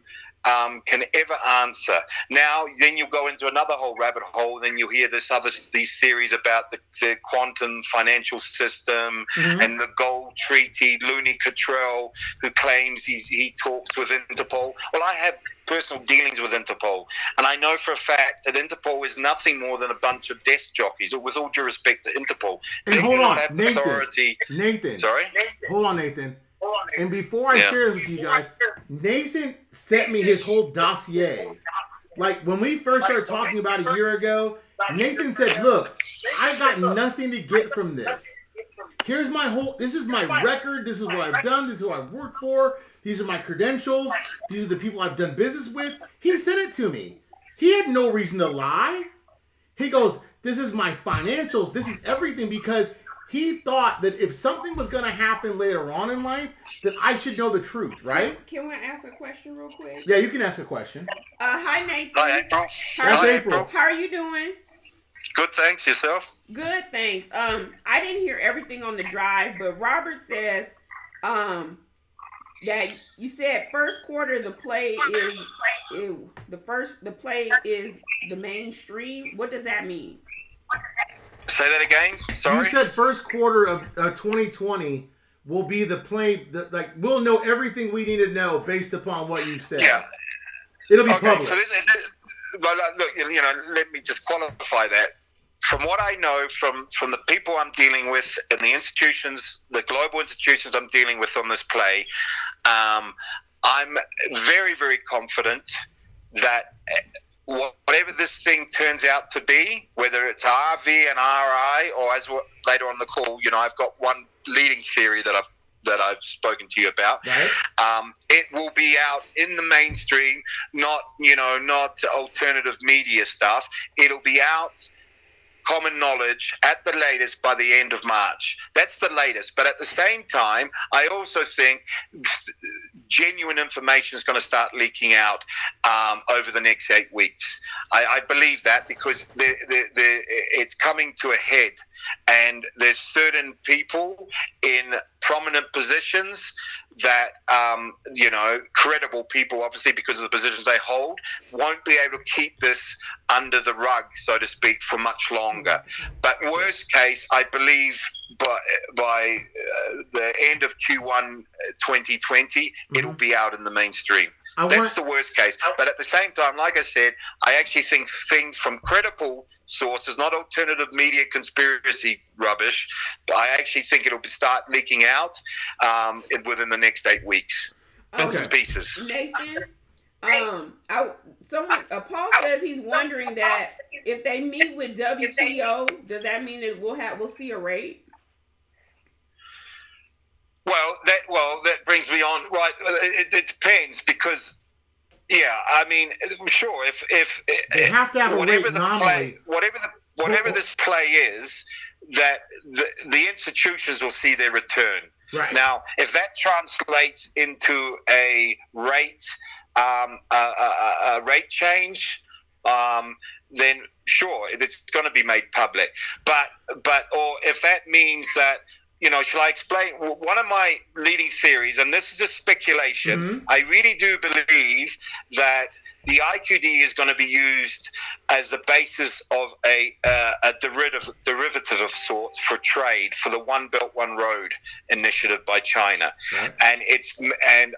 can ever answer. Now, then you'll go into another whole rabbit hole. Then you'll hear these theories about the quantum financial system and the gold treaty. Looney Cottrell, who claims he talks with Interpol. Well, I have personal dealings with Interpol, and I know for a fact that Interpol is nothing more than a bunch of desk jockeys. With all due respect to Interpol, and hold on, Nathan. Authority. Nathan. Sorry. Hold on, Nathan. And before I share it with you guys, Nathan sent me his whole dossier. Like, when we first started talking about a year ago, Nathan said, look, I got nothing to get from this. Here's my this is my record. This is what I've done. This is who I've worked for. These are my credentials. These are the people I've done business with. He sent it to me. He had no reason to lie. He goes, this is my financials. This is everything, because he thought that if something was going to happen later on in life, that I should know the truth, right? Can we ask a question real quick? Yeah, you can ask a question. Hi, Nathan. Hi, April. That's April. How are you doing? Good, thanks. Yourself? Good, thanks. I didn't hear everything on the drive, but Robert says that you said first quarter the play is the mainstream. What does that mean? Say that again. Sorry. You said first quarter of 2020 will be the play. We'll know everything we need to know based upon what you said. Yeah. It'll be Okay. public. So look, let me just qualify that. From what I know from the people I'm dealing with and the institutions, the global institutions I'm dealing with on this play, I'm very, very confident that whatever this thing turns out to be, whether it's RV and RI, or as later on the call, I've got one leading theory that I've spoken to you about. Right. It will be out in the mainstream, not alternative media stuff. It'll be out common knowledge at the latest by the end of March. That's the latest. But at the same time, I also think genuine information is going to start leaking out over the next 8 weeks. I believe that because it's coming to a head. And there's certain people in prominent positions that, credible people, obviously because of the positions they hold, won't be able to keep this under the rug, so to speak, for much longer. But worst case, I believe by the end of Q1 2020, it'll be out in the mainstream. That's the worst case. But at the same time, like I said, I actually think things from credible sources, not alternative media conspiracy rubbish, but I actually think it'll start leaking out within the next 8 weeks. Bits and pieces. Nathan, Paul says he's wondering that if they meet with WTO, does that mean that we'll see a rate? Well, that brings me on. Right, it depends because, I mean, sure. If they have to have a rate nominally. Whatever this play is, that the institutions will see their return. Right. Now, if that translates into a rate, a rate change, then sure, it's going to be made public. Or if that means that, shall I explain? One of my leading theories, and this is a speculation, I really do believe that the IQD is going to be used as the basis of a derivative of sorts for trade for the One Belt One Road initiative by China, right. And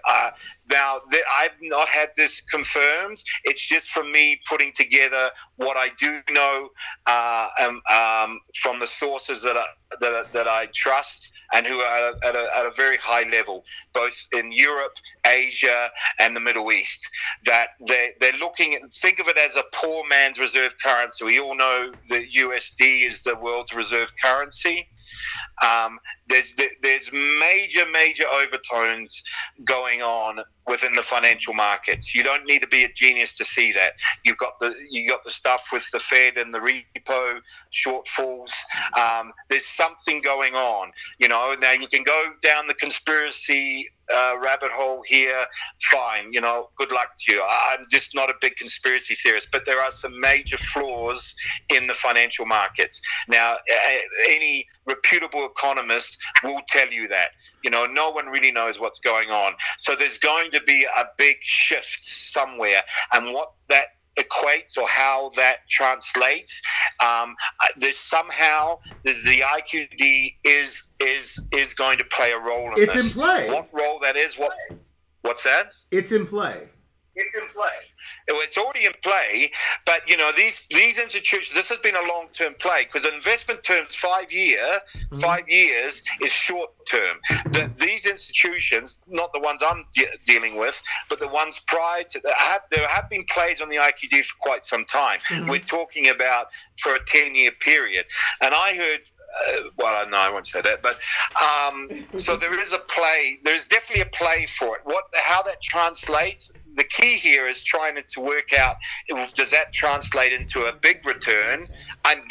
now I've not had this confirmed. It's just from me putting together what I do know from the sources that I trust and who are at a very high level, both in Europe, Asia, and the Middle East. That they're looking at, think of it as a poor man's reserve currency. We all know that USD is the world's reserve currency. There's major overtones going on within the financial markets. You don't need to be a genius to see that. You got the stuff with the Fed and the repo shortfalls. There's something going on. Now you can go down the conspiracy rabbit hole here. Fine. Good luck to you. I'm just not a big conspiracy theorist, but there are some major flaws in the financial markets. Now, any reputable economist will tell you that. No one really knows what's going on. So there's going to be a big shift somewhere, and what that equates or how that translates, there's the IQD is going to play a role in this. It's in play. What role that is? What's that? It's in play. It's in play. It's already in play, but these institutions. This has been a long-term play because investment terms 5 years is short-term. These institutions, not the ones I'm dealing with, but the ones prior to that, there have been plays on the IQD for quite some time. We're talking about for a 10-year period, and I heard well, no, I won't say that. But so there is a play. There's definitely a play for it. How that translates. The key here is trying to work out, does that translate into a big return? I'm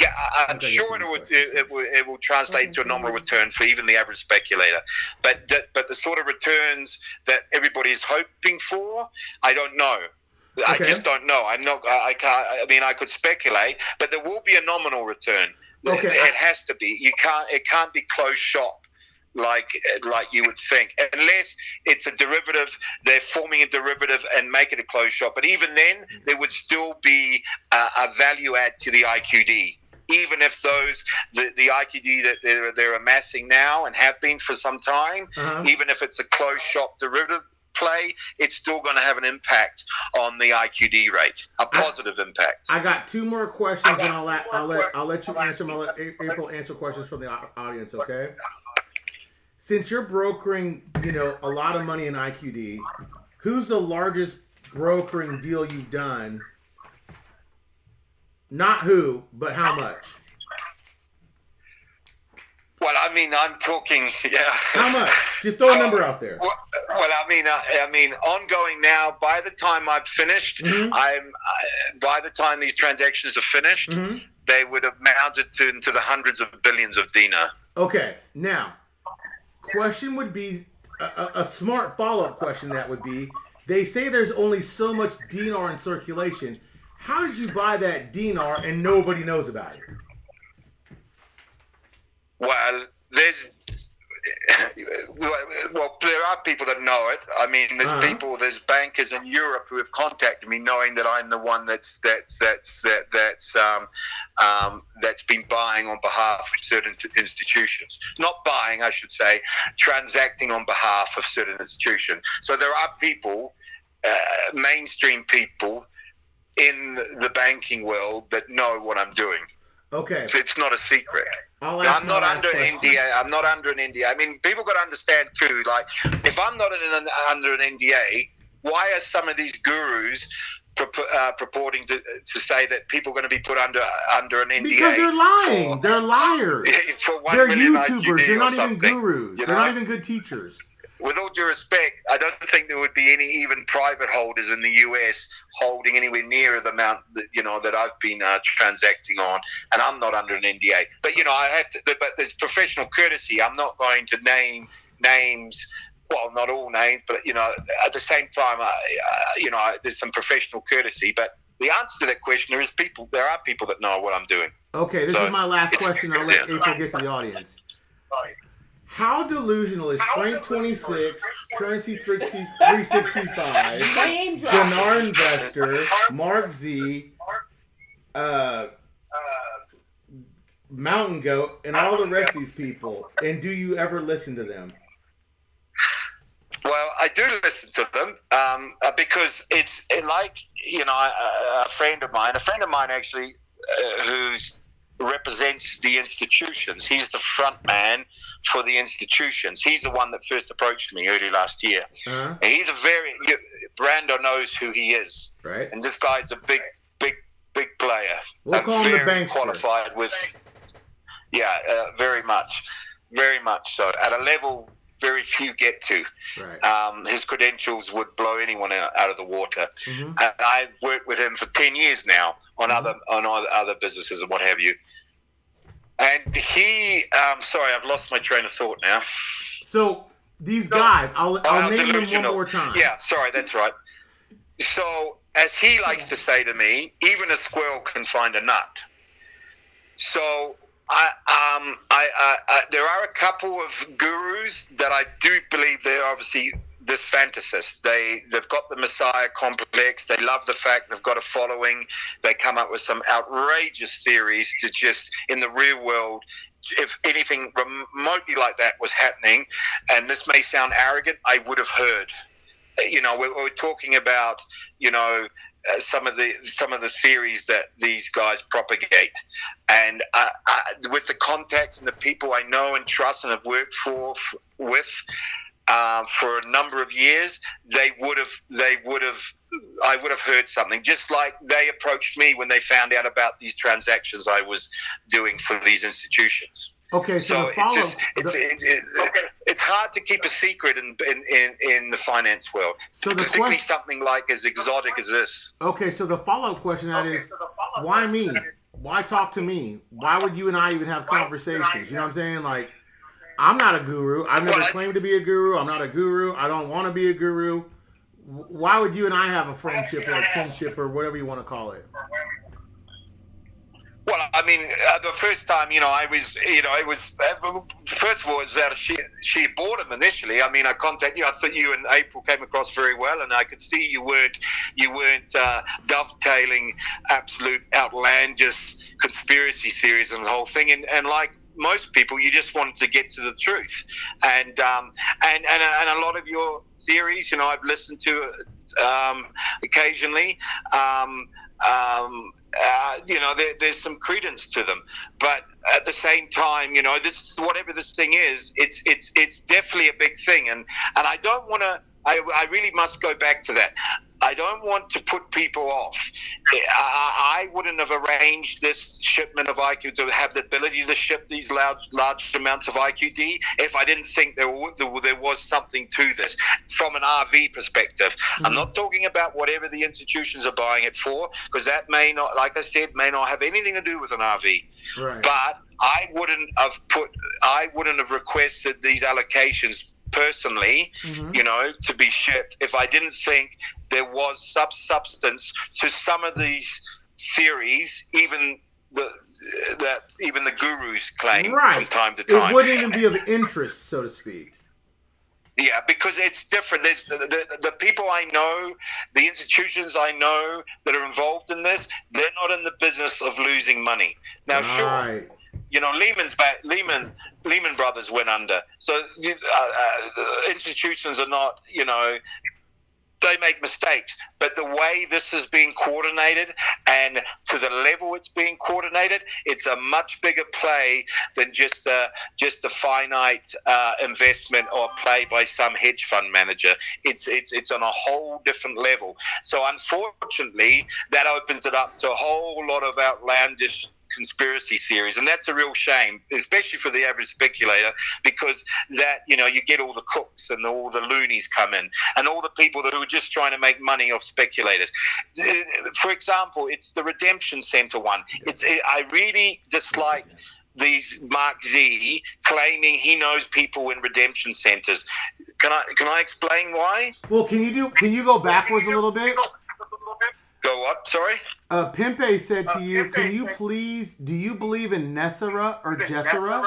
sure it will translate into a nominal return for even the average speculator. But the sort of returns that everybody is hoping for, I don't know. I just don't know. I can't. I mean, I could speculate, but there will be a nominal return. Okay. It has to be. It can't be closed shop like you would think, unless it's a derivative. They're forming a derivative and make it a closed shop. But even then, there would still be a value add to the IQD. Even if the IQD that they're amassing now and have been for some time, even if it's a closed shop derivative play, it's still going to have an impact on the IQD rate, a positive impact. I got two more questions, and I'll let you answer them. I'll let April answer questions from the audience. Okay. Since you're brokering, a lot of money in IQD, who's the largest brokering deal you've done? Not who, but how much? Well, I mean, I'm talking, yeah. How much? Just throw a number out there. Well, I mean, ongoing now. By the time I've finished, by the time these transactions are finished, they would have mounted into the hundreds of billions of dinar. Okay, now, question would be a smart follow-up question. That would be: they say there's only so much dinar in circulation. How did you buy that dinar and nobody knows about it? Well, there are people that know it. I mean, there's bankers in Europe who have contacted me, knowing that I'm the one that's been buying on behalf of certain institutions. Not buying, I should say, transacting on behalf of certain institutions. So there are people, mainstream people, in the banking world that know what I'm doing. Okay. So it's not a secret. I'm not under an NDA. I'm not under an NDA. I mean, people got to understand too. Like, if I'm not under an NDA, why are some of these gurus purporting to say that people are going to be put under an NDA? Because they're lying. They're liars. They're YouTubers. They're not even gurus. They're not even good teachers. With all due respect, I don't think there would be any even private holders in the US holding anywhere near the amount that I've been transacting on, and I'm not under an NDA. But I have to. But there's professional courtesy. I'm not going to name names. Well, not all names, but at the same time, there's some professional courtesy. But the answer to that question, there are people that know what I'm doing. Okay, this is my last question. I'll let April get to the audience. How delusional is Frank 26, Currency 365, Dinar Investor, Mark Z, Mountain Goat, and all the rest of these people? And do you ever listen to them? Well, I do listen to them because it's like, a friend of mine actually who represents the institutions. He's the front man for the institutions. He's the one that first approached me early last year. And he's Brando knows who he is. Right. And this guy's a big player. We'll call him the bankster. Qualified with, very much so. At a level very few get to. Right. His credentials would blow anyone out of the water. And I've worked with him for 10 years now on other businesses and what have you. And he, sorry, I've lost my train of thought now. So these guys, I'll name them one more time. Yeah, sorry, that's right. So as he likes to say to me, even a squirrel can find a nut. So there are a couple of gurus that I do believe they're obviously this fantasist. They've got the Messiah complex. They love the fact they've got a following. They come up with some outrageous theories to just, in the real world, if anything remotely like that was happening, and this may sound arrogant, I would have heard. We're talking about, some of the theories that these guys propagate, and with the contacts and the people I know and trust and have worked with for a number of years, I would have heard something, just like they approached me when they found out about these transactions I was doing for these institutions. Okay, so the follow it's hard to keep a secret in the finance world, so the particularly question, something like as exotic as this. okay, so the follow-up question that is, why me? Why talk to me? Why would you and I even have conversations? You know what I'm saying? Like, I'm not a guru. I've never claimed to be a guru. I'm not a guru. I don't want to be a guru. Why would you and I have a friendship or a kinship or whatever you want to call it? Well, I mean, the first time, I was, it was, first of all, it was out of sheer boredom initially. I mean, I contacted you. I thought you and April came across very well, and I could see you weren't dovetailing absolute outlandish conspiracy theories and the whole thing. And like most people, you just wanted to get to the truth. And a lot of your theories, I've listened to occasionally. There's some credence to them, but at the same time, this whatever this thing is, it's definitely a big thing, and I don't want to. I really must go back to that. I don't want to put people off. I wouldn't have arranged this shipment of IQ to have the ability to ship these large amounts of IQD if I didn't think there was something to this from an RV perspective. Mm-hmm. I'm not talking about whatever the institutions are buying it for, because that may not, like I said, may not have anything to do with an RV. Right. But I wouldn't have requested these allocations personally, mm-hmm. Mm-hmm. To be shipped if I didn't think there was substance to some of these theories, even the gurus claim from time to time. It wouldn't even be of interest, so to speak. Yeah, because it's different. There's the people I know, the institutions I know that are involved in this, they're not in the business of losing money. Now, sure. Lehman Brothers went under. So institutions are not, they make mistakes. But the way this is being coordinated and to the level it's being coordinated, it's a much bigger play than just a finite investment or play by some hedge fund manager. It's on a whole different level. So unfortunately, that opens it up to a whole lot of outlandish conspiracy theories, and that's a real shame, especially for the average speculator, because that you get all the cooks and all the loonies come in, and all the people who are just trying to make money off speculators. For example, it's the Redemption Center one. I really dislike these Mark Z claiming he knows people in redemption centers. Can I explain why? Well, can you go backwards a little bit? Go what? Sorry? Pimpe said to you, can you please, do you believe in Nessera or Jessera?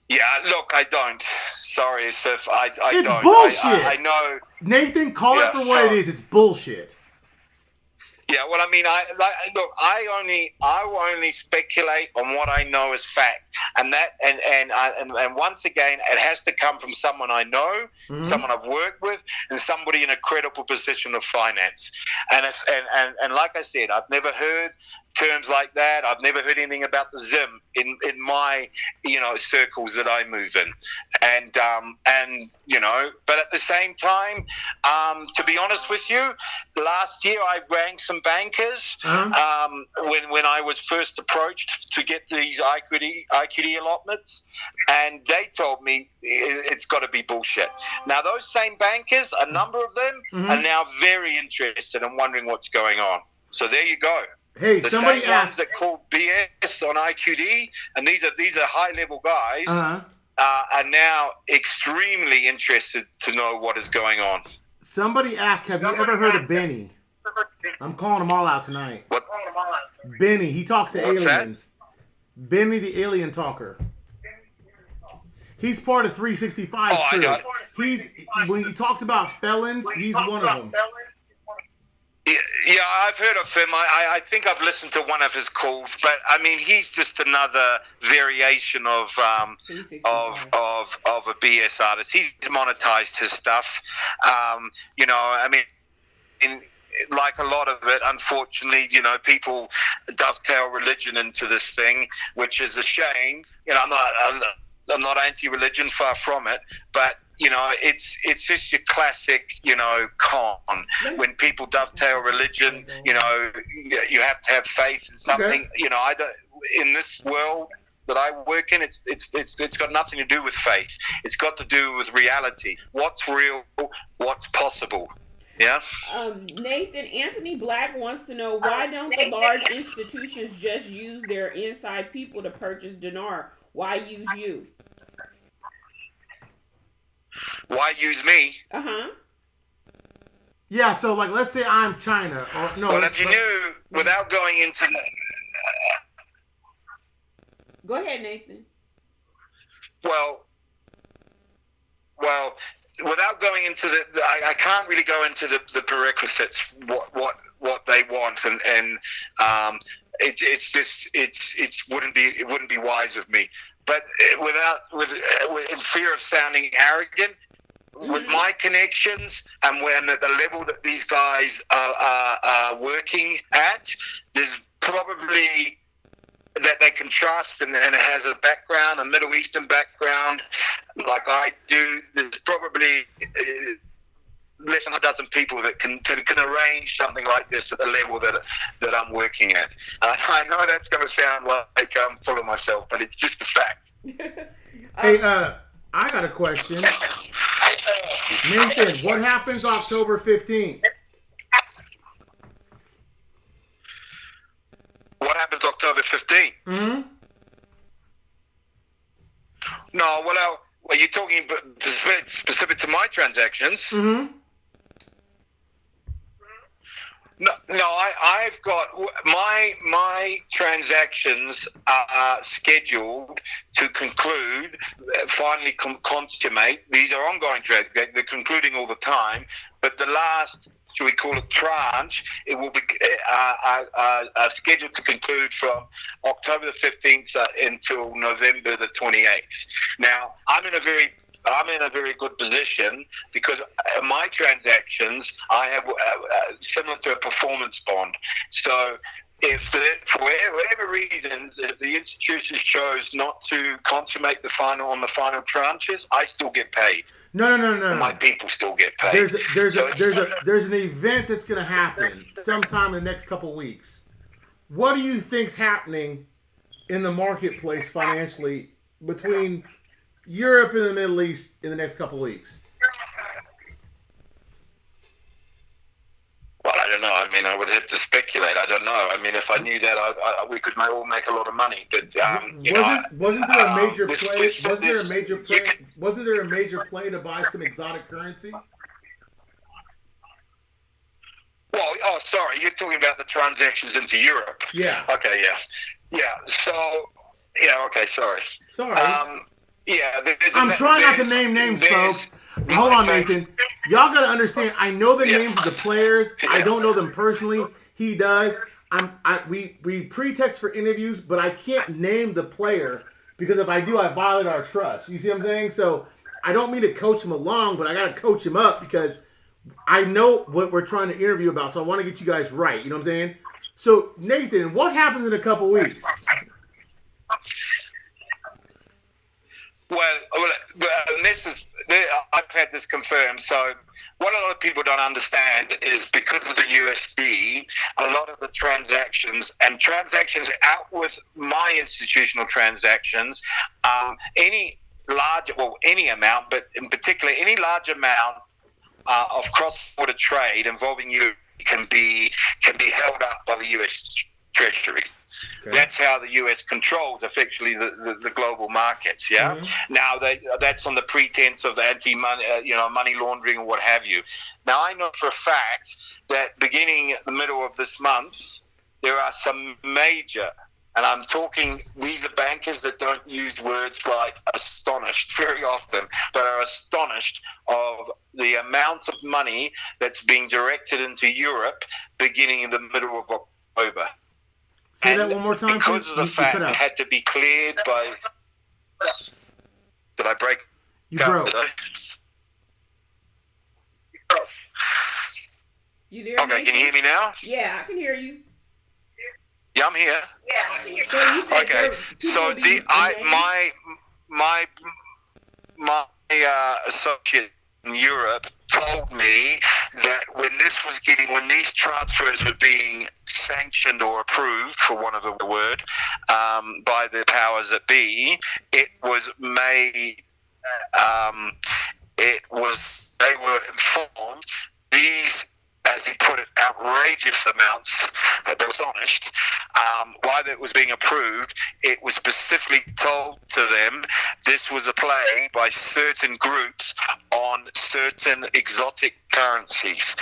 Yeah, look, I don't. Sorry, Sif, I it's don't. Bullshit. I know. Nathan, call it for what it is. It's bullshit. Yeah, well, I mean, I will only speculate on what I know as fact, and once again, it has to come from someone I know, mm-hmm. someone I've worked with, and somebody in a credible position of finance. And like I said, I've never heard terms like that. I've never heard anything about the Zim in my circles that I move in, and but at the same time, to be honest with you, last year I rang some bankers when I was first approached to get these IQD allotments, and they told me it's got to be bullshit. Now those same bankers, a number of them, mm-hmm. are now very interested and wondering what's going on. So there you go. Hey, the somebody same asked, ones that call BS on IQD, and these are high level guys, are now extremely interested to know what is going on. Somebody asked, have you ever heard of Benny? I'm calling them all out tonight. What? Benny, he talks to What's aliens. That? Benny the alien talker. He's part of 365's crew. When he talked about felons, he's one of them. Yeah, I've heard of him. I think I've listened to one of his calls, but I mean, he's just another variation of a BS artist. He's monetized his stuff. I mean, like a lot of it, unfortunately, people dovetail religion into this thing, which is a shame. I'm not anti-religion, far from it, but it's just your classic, con. When people dovetail religion, you have to have faith in something. Okay. I don't. In this world, that I work in, it's got nothing to do with faith. It's got to do with reality. What's real? What's possible? Yeah. Nathan, Anthony Black wants to know, why don't the large institutions just use their inside people to purchase dinar? Why use you? Why use me? Yeah, so like, let's say I'm China, or no. Well, if you knew, without going into the, go ahead, Nathan. Well, without going into I can't really go into the prerequisites, what they want, and it wouldn't be wise of me. But in fear of sounding arrogant, with my connections and when at the level that these guys are working at, there's probably that they can trust, and it has a background, a Middle Eastern background, like I do. There's probably less than a dozen people that can arrange something like this at the level that I'm working at. I know that's going to sound like I'm full of myself, but it's just a fact. Hey, I got a question. Nathan, what happens October 15th? What happens October 15th? Mm-hmm. No, well, are you talking specific to my transactions? Mm-hmm. No, I've got my transactions are scheduled to conclude, finally consummate. These are ongoing transactions; they're concluding all the time. But the last, should we call it tranche, it will be scheduled to conclude from October the 15th until November the 28th. Now, I'm in a very good position because my transactions, I have similar to a performance bond. So if for whatever reasons, if the institutions chose not to consummate the final tranches, I still get paid. No. My people still get paid. There's an event that's going to happen sometime in the next couple weeks. What do you think's happening in the marketplace financially between Europe and the Middle East in the next couple weeks? Well, I don't know. I mean, I would have to speculate. I don't know. I mean, if I knew that, we could all make a lot of money. But wasn't there a major play? Wasn't there a major play? Wasn't there a major play to buy some exotic currency? Well, sorry, you're talking about the transactions into Europe. Yeah. Okay. Yeah. So, yeah. Okay. Sorry. Yeah. I'm trying not to name names, folks. Hold on, Nathan. Y'all gotta understand. I know the names of the players. I don't know them personally. He does. We pretext for interviews, but I can't name the player because if I do, I violate our trust. You see what I'm saying? So I don't mean to coach him along, but I gotta coach him up because I know what we're trying to interview about. So I want to get you guys right. You know what I'm saying? So Nathan, what happens in a couple weeks? Well, I've had this confirmed. So what a lot of people don't understand is because of the USD, a lot of the transactions out with my institutional transactions, any amount, but in particular, any large amount of cross-border trade involving you can be held up by the US Treasury. Okay. That's how the US controls effectively the global markets. Yeah. Mm-hmm. Now that's on the pretense of anti-money, money laundering or what have you. Now I know for a fact that beginning the middle of this month, there are some major, and I'm talking, these are bankers that don't use words like astonished very often, but are astonished of the amount of money that's being directed into Europe beginning in the middle of October. Say that one more time, because please. Of the fact it had to be cleared by... Did I break? You broke. You there? Okay, can you hear me now? Yeah, I can hear you. Yeah, I'm here. So okay, so my associate in Europe told me that when these transfers were being sanctioned or approved, for want of a word, by the powers that be, it was made. They were informed these, as he put it, outrageous amounts that was honest. While it was being approved, it was specifically told to them this was a play by certain groups on certain exotic currencies,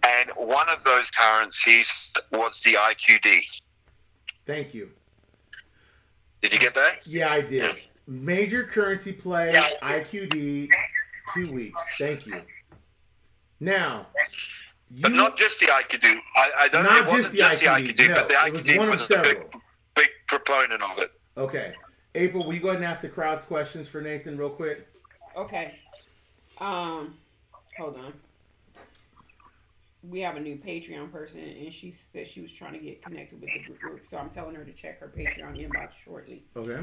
and one of those currencies was the IQD. Thank you. Did you get that? Yeah, I did. Yeah. Major currency play, IQD, 2 weeks. Thank you. Now, But not just the IQD. I don't know. It wasn't just the IQD, no, but the it was IQD one of was a several. big proponent of it. Okay. April, will you go ahead and ask the crowd's questions for Nathan real quick? Okay. Hold on. We have a new Patreon person, and she said she was trying to get connected with the group, so I'm telling her to check her Patreon inbox shortly. Okay.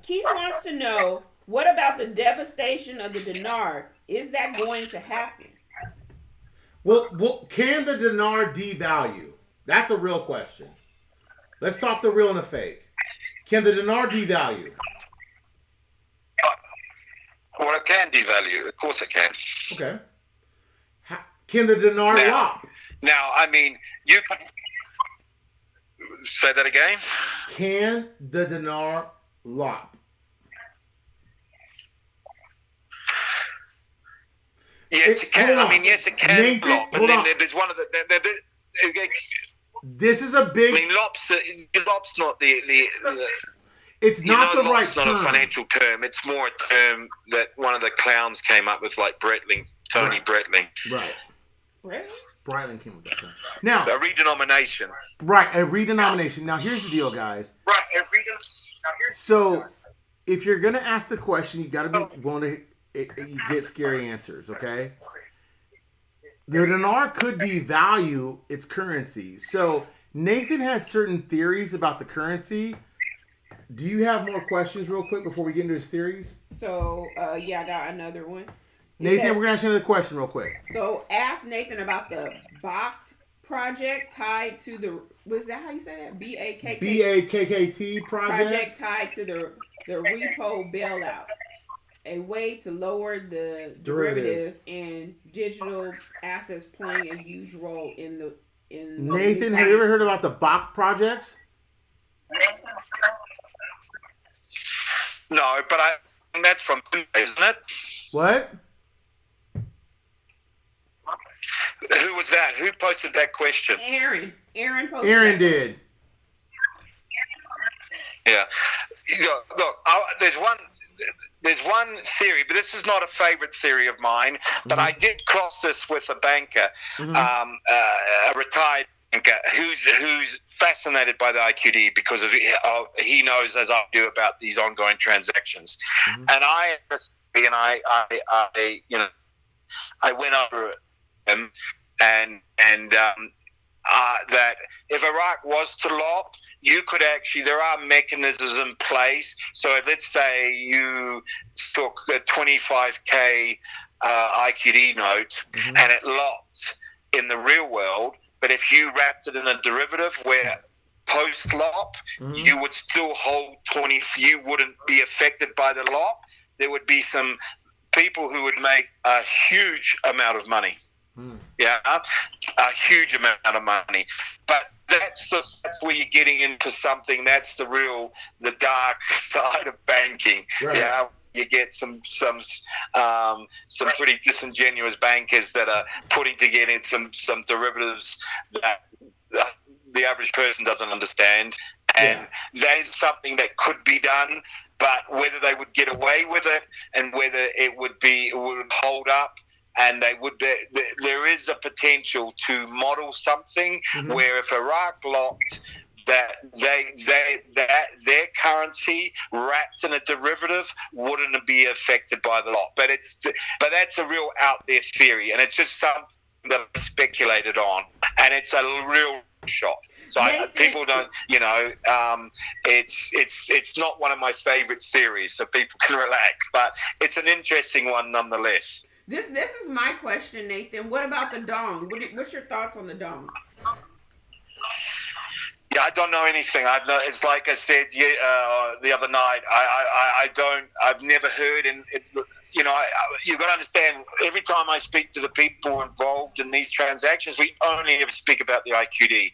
Keith wants to know, what about the devastation of the dinar? Is that going to happen? Well, can the dinar devalue? That's a real question. Let's talk the real and the fake. Can the dinar devalue? Well, it can devalue. Of course it can. Okay. Can the dinar lop? Now, I mean, you can say that again. Can the dinar lop? Yes, it can. I mean, yes, it can Nathan, lop. And hold then on. there's one of the. This is a big. I mean, lop's not the It's not the right lop's not term. a financial term. It's more a term that one of the clowns came up with, like Tony Bretling. Right. Really? Brylan came with that term. Now, A redenomination. right, a redenomination. Now, here's the deal, guys. Right, So, if you're going to ask the question, you got to be willing to get scary answers, okay? The dinar could devalue its currency. So, Nathan has certain theories about the currency. Do you have more questions real quick before we get into his theories? So, yeah, I got another one. Nathan, we're going to ask you another question real quick. So, ask Nathan about the BACT project tied to the, was that how you say that? BAKK? BAKKT project Tied to the repo bailout. A way to lower the derivatives and digital assets playing a huge role in the Nathan, have you ever heard about the BACT projects? No, but that's from, isn't it? What? Who was that? Who posted that question? Aaron posted Aaron that. did. Yeah. Look, there's one theory, but this is not a favorite theory of mine, but I did cross this with a banker, a retired banker, who's fascinated by the IQD because he knows, as I do, about these ongoing transactions. And I went over him and that if Iraq was to lop, you could actually, there are mechanisms in place. So let's say you took a 25K IQD note and it lopped in the real world, but if you wrapped it in a derivative where post-lop, you would still hold 20, you wouldn't be affected by the lop. There would be some people who would make a huge amount of money. Yeah, a huge amount of money. But that's where you're getting into something. That's the dark side of banking. Right. Yeah, you get some pretty disingenuous bankers that are putting together some derivatives that the average person doesn't understand, and that is something that could be done. But whether they would get away with it and whether it would hold up, and there is a potential to model something where if Iraq locked that their currency wrapped in a derivative wouldn't be affected by the lock. But that's a real out there theory, and it's just something that I speculated on, and it's a real shot. So people don't, it's not one of my favorite theories, so people can relax. But it's an interesting one nonetheless. This is my question, Nathan. What about the dong? What's your thoughts on the dong? Yeah, I don't know anything. It's like I said the other night. I've never heard, and you've got to understand. Every time I speak to the people involved in these transactions, we only ever speak about the IQD.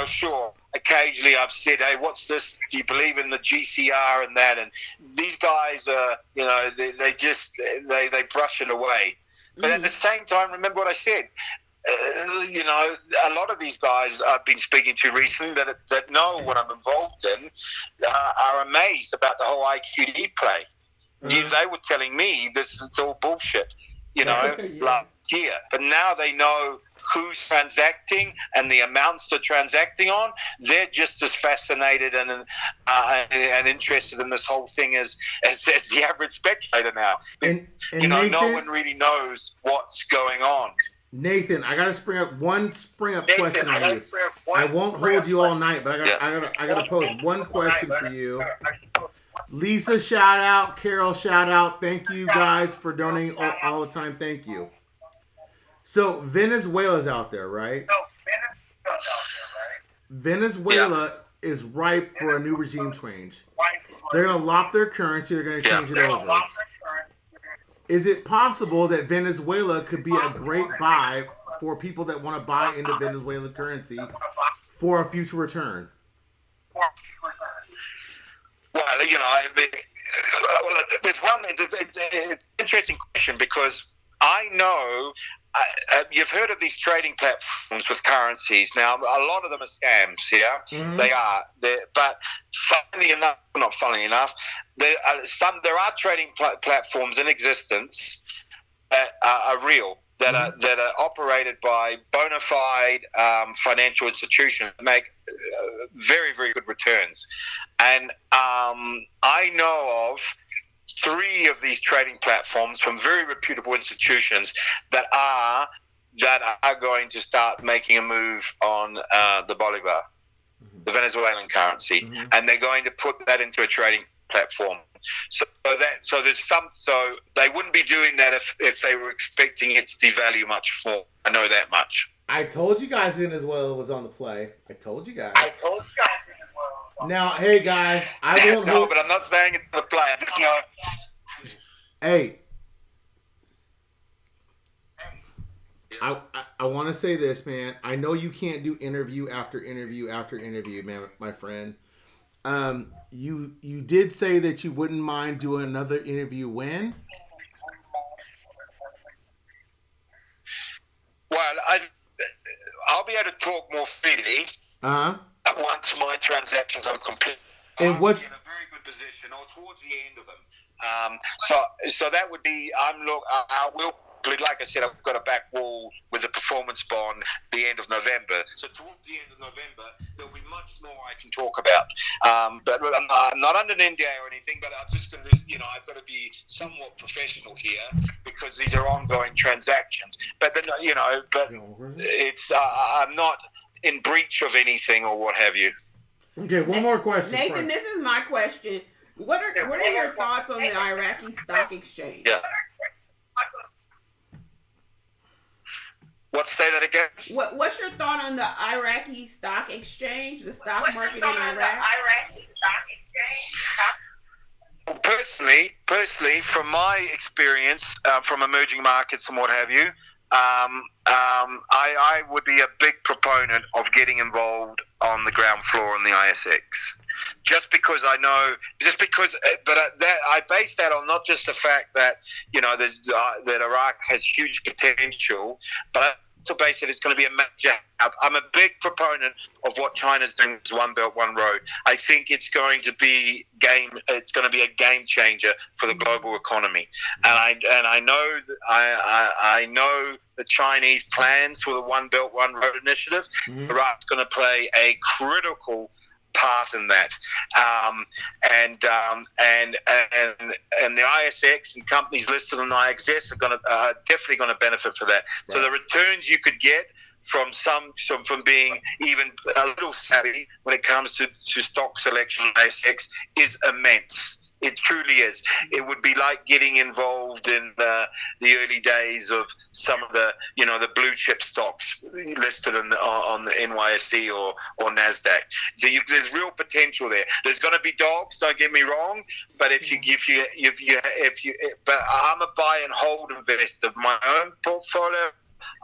Sure, occasionally I've said, "Hey, what's this? Do you believe in the GCR and that?" And these guys are, they just brush it away. But at the same time, remember what I said. A lot of these guys I've been speaking to recently that know what I'm involved in are amazed about the whole IQD play. They were telling me this is all bullshit, last year. But now they know who's transacting and the amounts they're transacting on. They're just as fascinated and interested in this whole thing as the average spectator now. And no Nathan, one really knows what's going on. Nathan, I gotta spring up question on you. I won't hold you all night, but I gotta pose one question for you. Lisa, shout out. Carol, shout out. Thank you guys for donating all the time. Thank you. So Venezuela's out there, right? Venezuela is ripe for a new regime change. They're gonna lock their currency. They're gonna change it over. Is it possible that Venezuela could be a great buy for people that want to buy into Venezuelan currency for a future return? Well, it's an interesting question because I know you've heard of these trading platforms with currencies. Now, a lot of them are scams, yeah? Mm-hmm. They are. But not funnily enough, there are trading platforms in existence that are real, that are operated by bona fide financial institutions that make very, very good returns. And I know of 3 of these trading platforms from very reputable institutions that are going to start making a move on the Bolivar, the Venezuelan currency, and they're going to put that into a trading platform. So they wouldn't be doing that if they were expecting it to devalue much more. I know that much. I told you guys Venezuela was on the play. I told you guys. Now, hey guys, I won't hold. No, but I'm not saying it's the play. I just know. Hey, I want to say this, man. I know you can't do interview after interview after interview, man, my friend. You did say that you wouldn't mind doing another interview when? Well, I'll be able to talk more freely. Once my transactions are complete. And what's in a very good position, or towards the end of them. So that would be. I will. Like I said, I've got a back wall with a performance bond the end of November. So towards the end of November, there'll be much more I can talk about. But I'm not under an NDA or anything. But I'm just going to, I've got to be somewhat professional here because these are ongoing transactions. But then, but it's I'm not in breach of anything or what have you. Okay, one more question. Nathan, this is my question. What are your thoughts on the Iraqi stock exchange? Yeah. Say that again? What's your thought on the Iraqi stock exchange, the stock market in Iraq? Personally, from my experience from emerging markets and what have you, I would be a big proponent of getting involved on the ground floor on the ISX. But I base that on not just the fact that that Iraq has huge potential, but I also base it it's going to be a major hub. I'm a big proponent of what China's doing with One Belt, One Road. I think it's going to be a game changer for the global economy, and I know that I know the Chinese plans for the One Belt, One Road initiative. Iraq's going to play a critical part in that, and the ISX and companies listed on the IXS are definitely going to benefit for that. Right. So the returns you could get from being even a little savvy when it comes to stock selection on ISX is immense. It truly is. It would be like getting involved in the early days of some of the, the blue chip stocks listed on the NYSE or NASDAQ. So there's real potential there. There's going to be dogs, don't get me wrong, but but I'm a buy and hold investor. My own portfolio,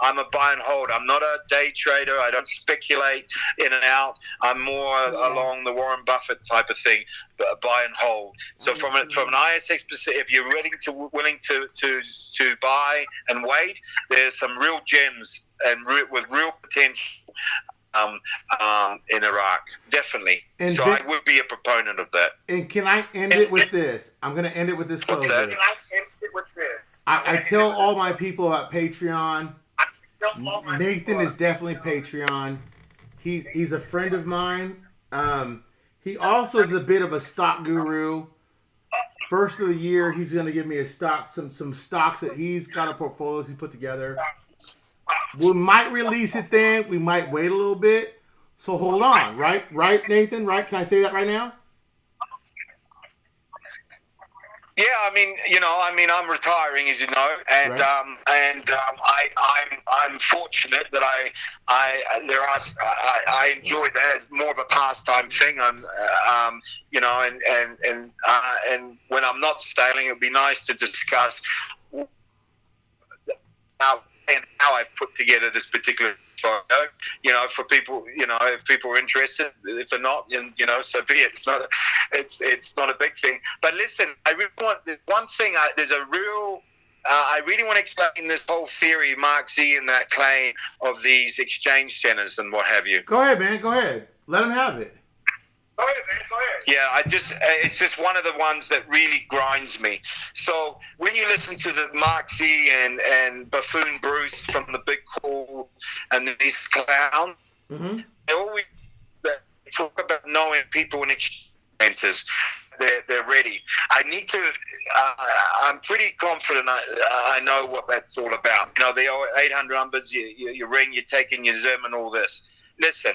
I'm a buy and hold. I'm not a day trader. I don't speculate in and out. I'm more along the Warren Buffett type of thing, but buy and hold. So from an ISX perspective, if you're willing to buy and wait, there's some real gems and with real potential in Iraq, definitely. And so I would be a proponent of that. And can I end it with this? I'm going to end it with this What's closer. that? I tell all my people about Patreon. Nathan is definitely Patreon. He's a friend of mine. He also is a bit of a stock guru. First of the year, he's going to give me some stocks that he's got a portfolio he put together. We might release it then. We might wait a little bit. So hold on, right, Nathan? Right? Can I say that right now? Yeah, I'm retiring, as you know, and right. I'm fortunate that I enjoy that as more of a pastime thing. And when I'm not sailing, it'd be nice to discuss how I've put together this particular portfolio, for people, if people are interested. If they're not, then, so be it. It's not a big thing. But listen, I really want one thing. I really want to explain this whole theory, Mark Z, and that claim of these exchange centers and what have you. Go ahead, man. Go ahead. Let him have it. Go ahead, man. Go ahead. Yeah, it's just one of the ones that really grinds me. So when you listen to the Mark Z and Buffoon Bruce from the Big Call and these clowns, they always talk about knowing people in exchange centers. They're ready. I'm pretty confident I know what that's all about. The 800 numbers, you ring, you take in your Zim and all this. Listen,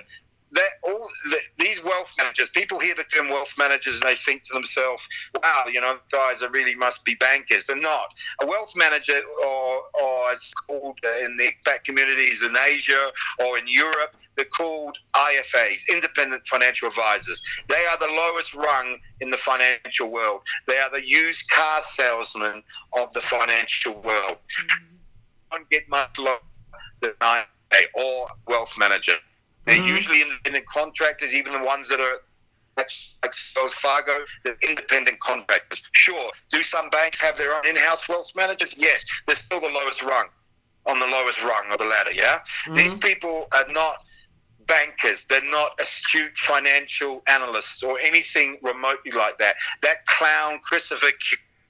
these wealth managers, people hear the term wealth managers and they think to themselves, wow, guys are really must be bankers. They're not. A wealth manager, or as called in the expat communities in Asia or in Europe, they're called IFAs, independent financial advisors. They are the lowest rung in the financial world. They are the used car salesmen of the financial world. Don't get much lower than an IFA or wealth manager. They're usually independent contractors, even the ones that are like Wells Fargo, they're independent contractors. Sure, do some banks have their own in-house wealth managers? Yes, they're still the lowest rung, on the lowest rung of the ladder, yeah? These people are not bankers. They're not astute financial analysts or anything remotely like that. That clown, Christopher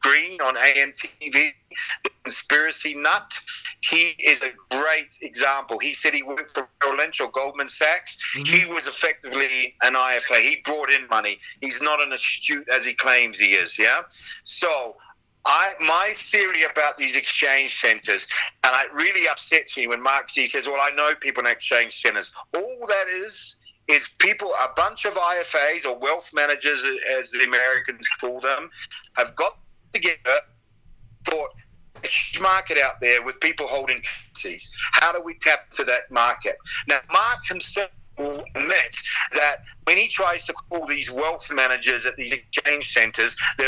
Green on AMTV, the conspiracy nut, he is a great example. He said he worked for Merrill Lynch or Goldman Sachs. He was effectively an IFA. He brought in money. He's not an astute as he claims he is, yeah? So my theory about these exchange centers, and it really upsets me when Mark Z says, well, I know people in exchange centers. All that is people, a bunch of IFAs or wealth managers, as the Americans call them, have got together, thought, a huge market out there with people holding currencies. How do we tap to that market? Now, Mark himself will admit that when he tries to call these wealth managers at these exchange centers, they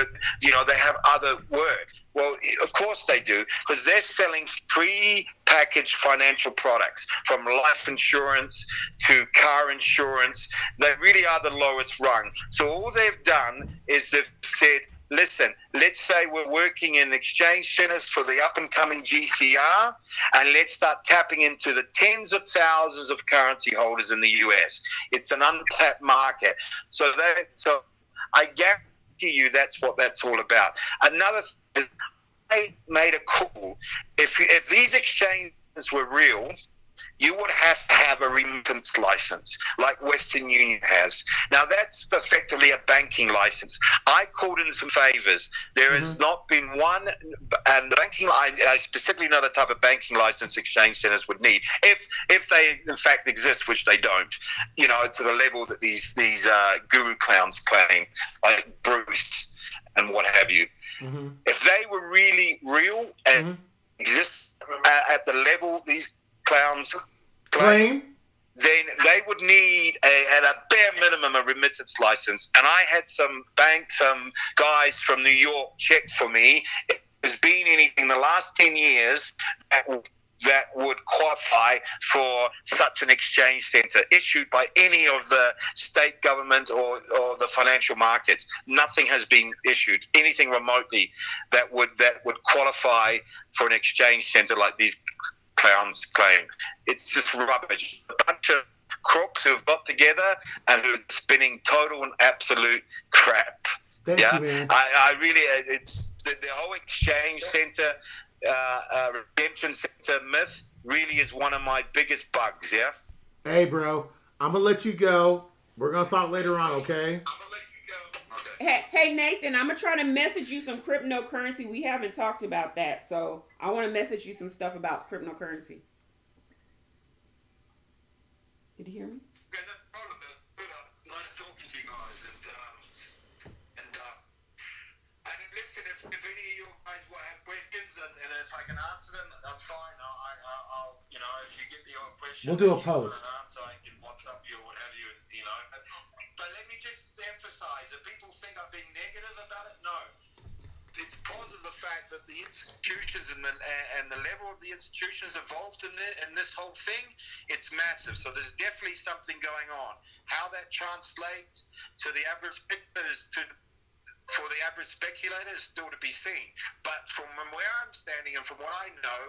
have other work. Well, of course they do, because they're selling pre-packaged financial products, from life insurance to car insurance. They really are the lowest rung. So all they've done is they've said, listen, let's say we're working in exchange centers for the up-and-coming GCR, and let's start tapping into the tens of thousands of currency holders in the US. It's an untapped market. So I guarantee you that's what that's all about. Another thing is, I made a call. If these exchanges were real, you would have to have a remittance license like Western Union has. Now, that's effectively a banking license. I called in some favors. There has not been one, and the banking, I specifically know the type of banking license exchange centers would need, if they in fact exist, which they don't, to the level that these guru clowns claim, like Bruce and what have you. Mm-hmm. If they were really real and exist at the level these clowns claim, then they would need at a bare minimum a remittance license. And I had some guys from New York check for me. If there's been anything in the last 10 years that would qualify for such an exchange center issued by any of the state government or the financial markets. Nothing has been issued, anything remotely that would qualify for an exchange center like these clowns claim. It's just rubbish. A bunch of crooks who've got together and who're spinning total and absolute crap. Thank you, man. I really, it's the whole exchange center, redemption center myth really is one of my biggest bugs. Yeah. Hey, bro, I'm gonna let you go. We're gonna talk later on, okay? Hey, Nathan, I'm gonna try to message you some cryptocurrency. We haven't talked about that, so I want to message you some stuff about cryptocurrency. Did you hear me? Yeah, no problem. Nice talking to you guys. And listen, if any of you guys will have questions, and if I can answer them, I'm fine. I'll if you get the odd question, we'll do a post. An answer, I can WhatsApp you or what have you. But let me just emphasize: if people think I'm being negative about it, no. It's positive the fact that the institutions and the level of the institutions involved in this whole thing, it's massive. So there's definitely something going on. How that translates to the average for the average speculator is still to be seen. But from where I'm standing and from what I know,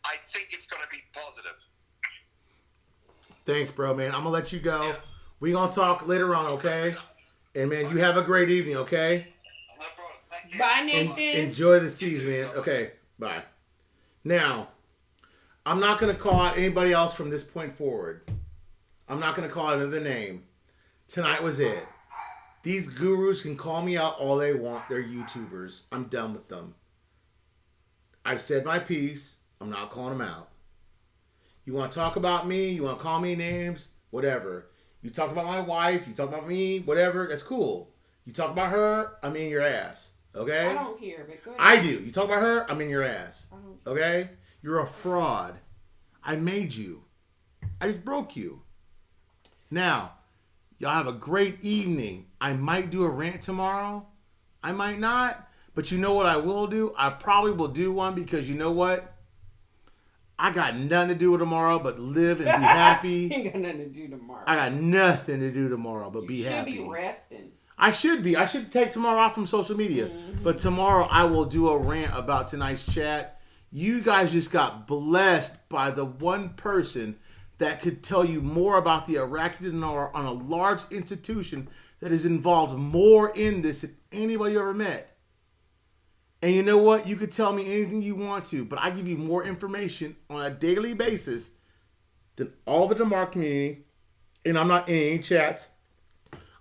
I think it's going to be positive. Thanks, bro, man. I'm gonna let you go. Yeah. We gonna talk later on, okay? And man, you have a great evening, okay? Bye, Nathan. Enjoy the seas, man. Okay, bye. Now, I'm not going to call out anybody else from this point forward. I'm not going to call out another name. Tonight was it. These gurus can call me out all they want. They're YouTubers. I'm done with them. I've said my piece. I'm not calling them out. You want to talk about me? You want to call me names? Whatever. You talk about my wife. You talk about me. Whatever. That's cool. You talk about her. I'm in your ass. Okay? I don't care, but go ahead. I do. You talk about her, I'm in your ass. Okay? You're a fraud. I made you. I just broke you. Now, y'all have a great evening. I might do a rant tomorrow. I might not. But you know what I will do? I probably will do one because you know what? I got nothing to do tomorrow but live and be happy. You ain't got nothing to do tomorrow. I got nothing to do tomorrow but be happy. You should be resting. I should be. I should take tomorrow off from social media. Mm-hmm. But tomorrow I will do a rant about tonight's chat. You guys just got blessed by the one person that could tell you more about the Iraqi Dinar on a large institution that is involved more in this than anybody you ever met. And you know what? You could tell me anything you want to, but I give you more information on a daily basis than all the Dinar community. And I'm not in any chats.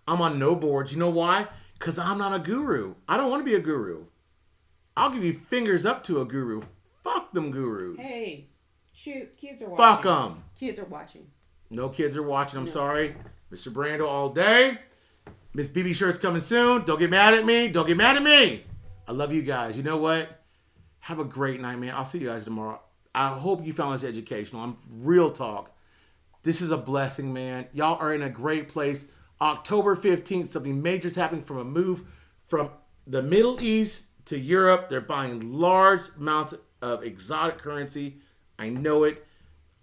I'm on no boards. You know why? Because I'm not a guru. I don't want to be a guru. I'll give you fingers up to a guru. Fuck them gurus. Hey, shoot, kids are watching. Fuck them. Kids are watching. No kids are watching. I'm sorry. Mr. Brando all day. Miss BB Shirt's coming soon. Don't get mad at me. Don't get mad at me. I love you guys. You know what? Have a great night, man. I'll see you guys tomorrow. I hope you found this educational. I'm real talk. This is a blessing, man. Y'all are in a great place. October 15th, something major is happening from a move from the Middle East to Europe. They're buying large amounts of exotic currency. I know it.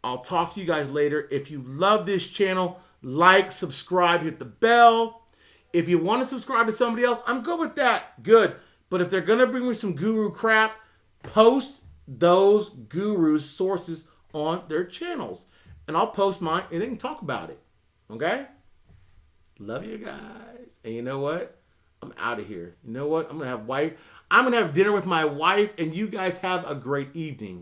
I'll talk to you guys later. If you love this channel, like, subscribe, hit the bell. If you want to subscribe to somebody else, I'm good with that. Good. But if they're going to bring me some guru crap, post those gurus' sources on their channels. And I'll post mine and they can talk about it. Okay? Love you guys. And you know what? I'm out of here. You know what? I'm going to have dinner with my wife, and you guys have a great evening.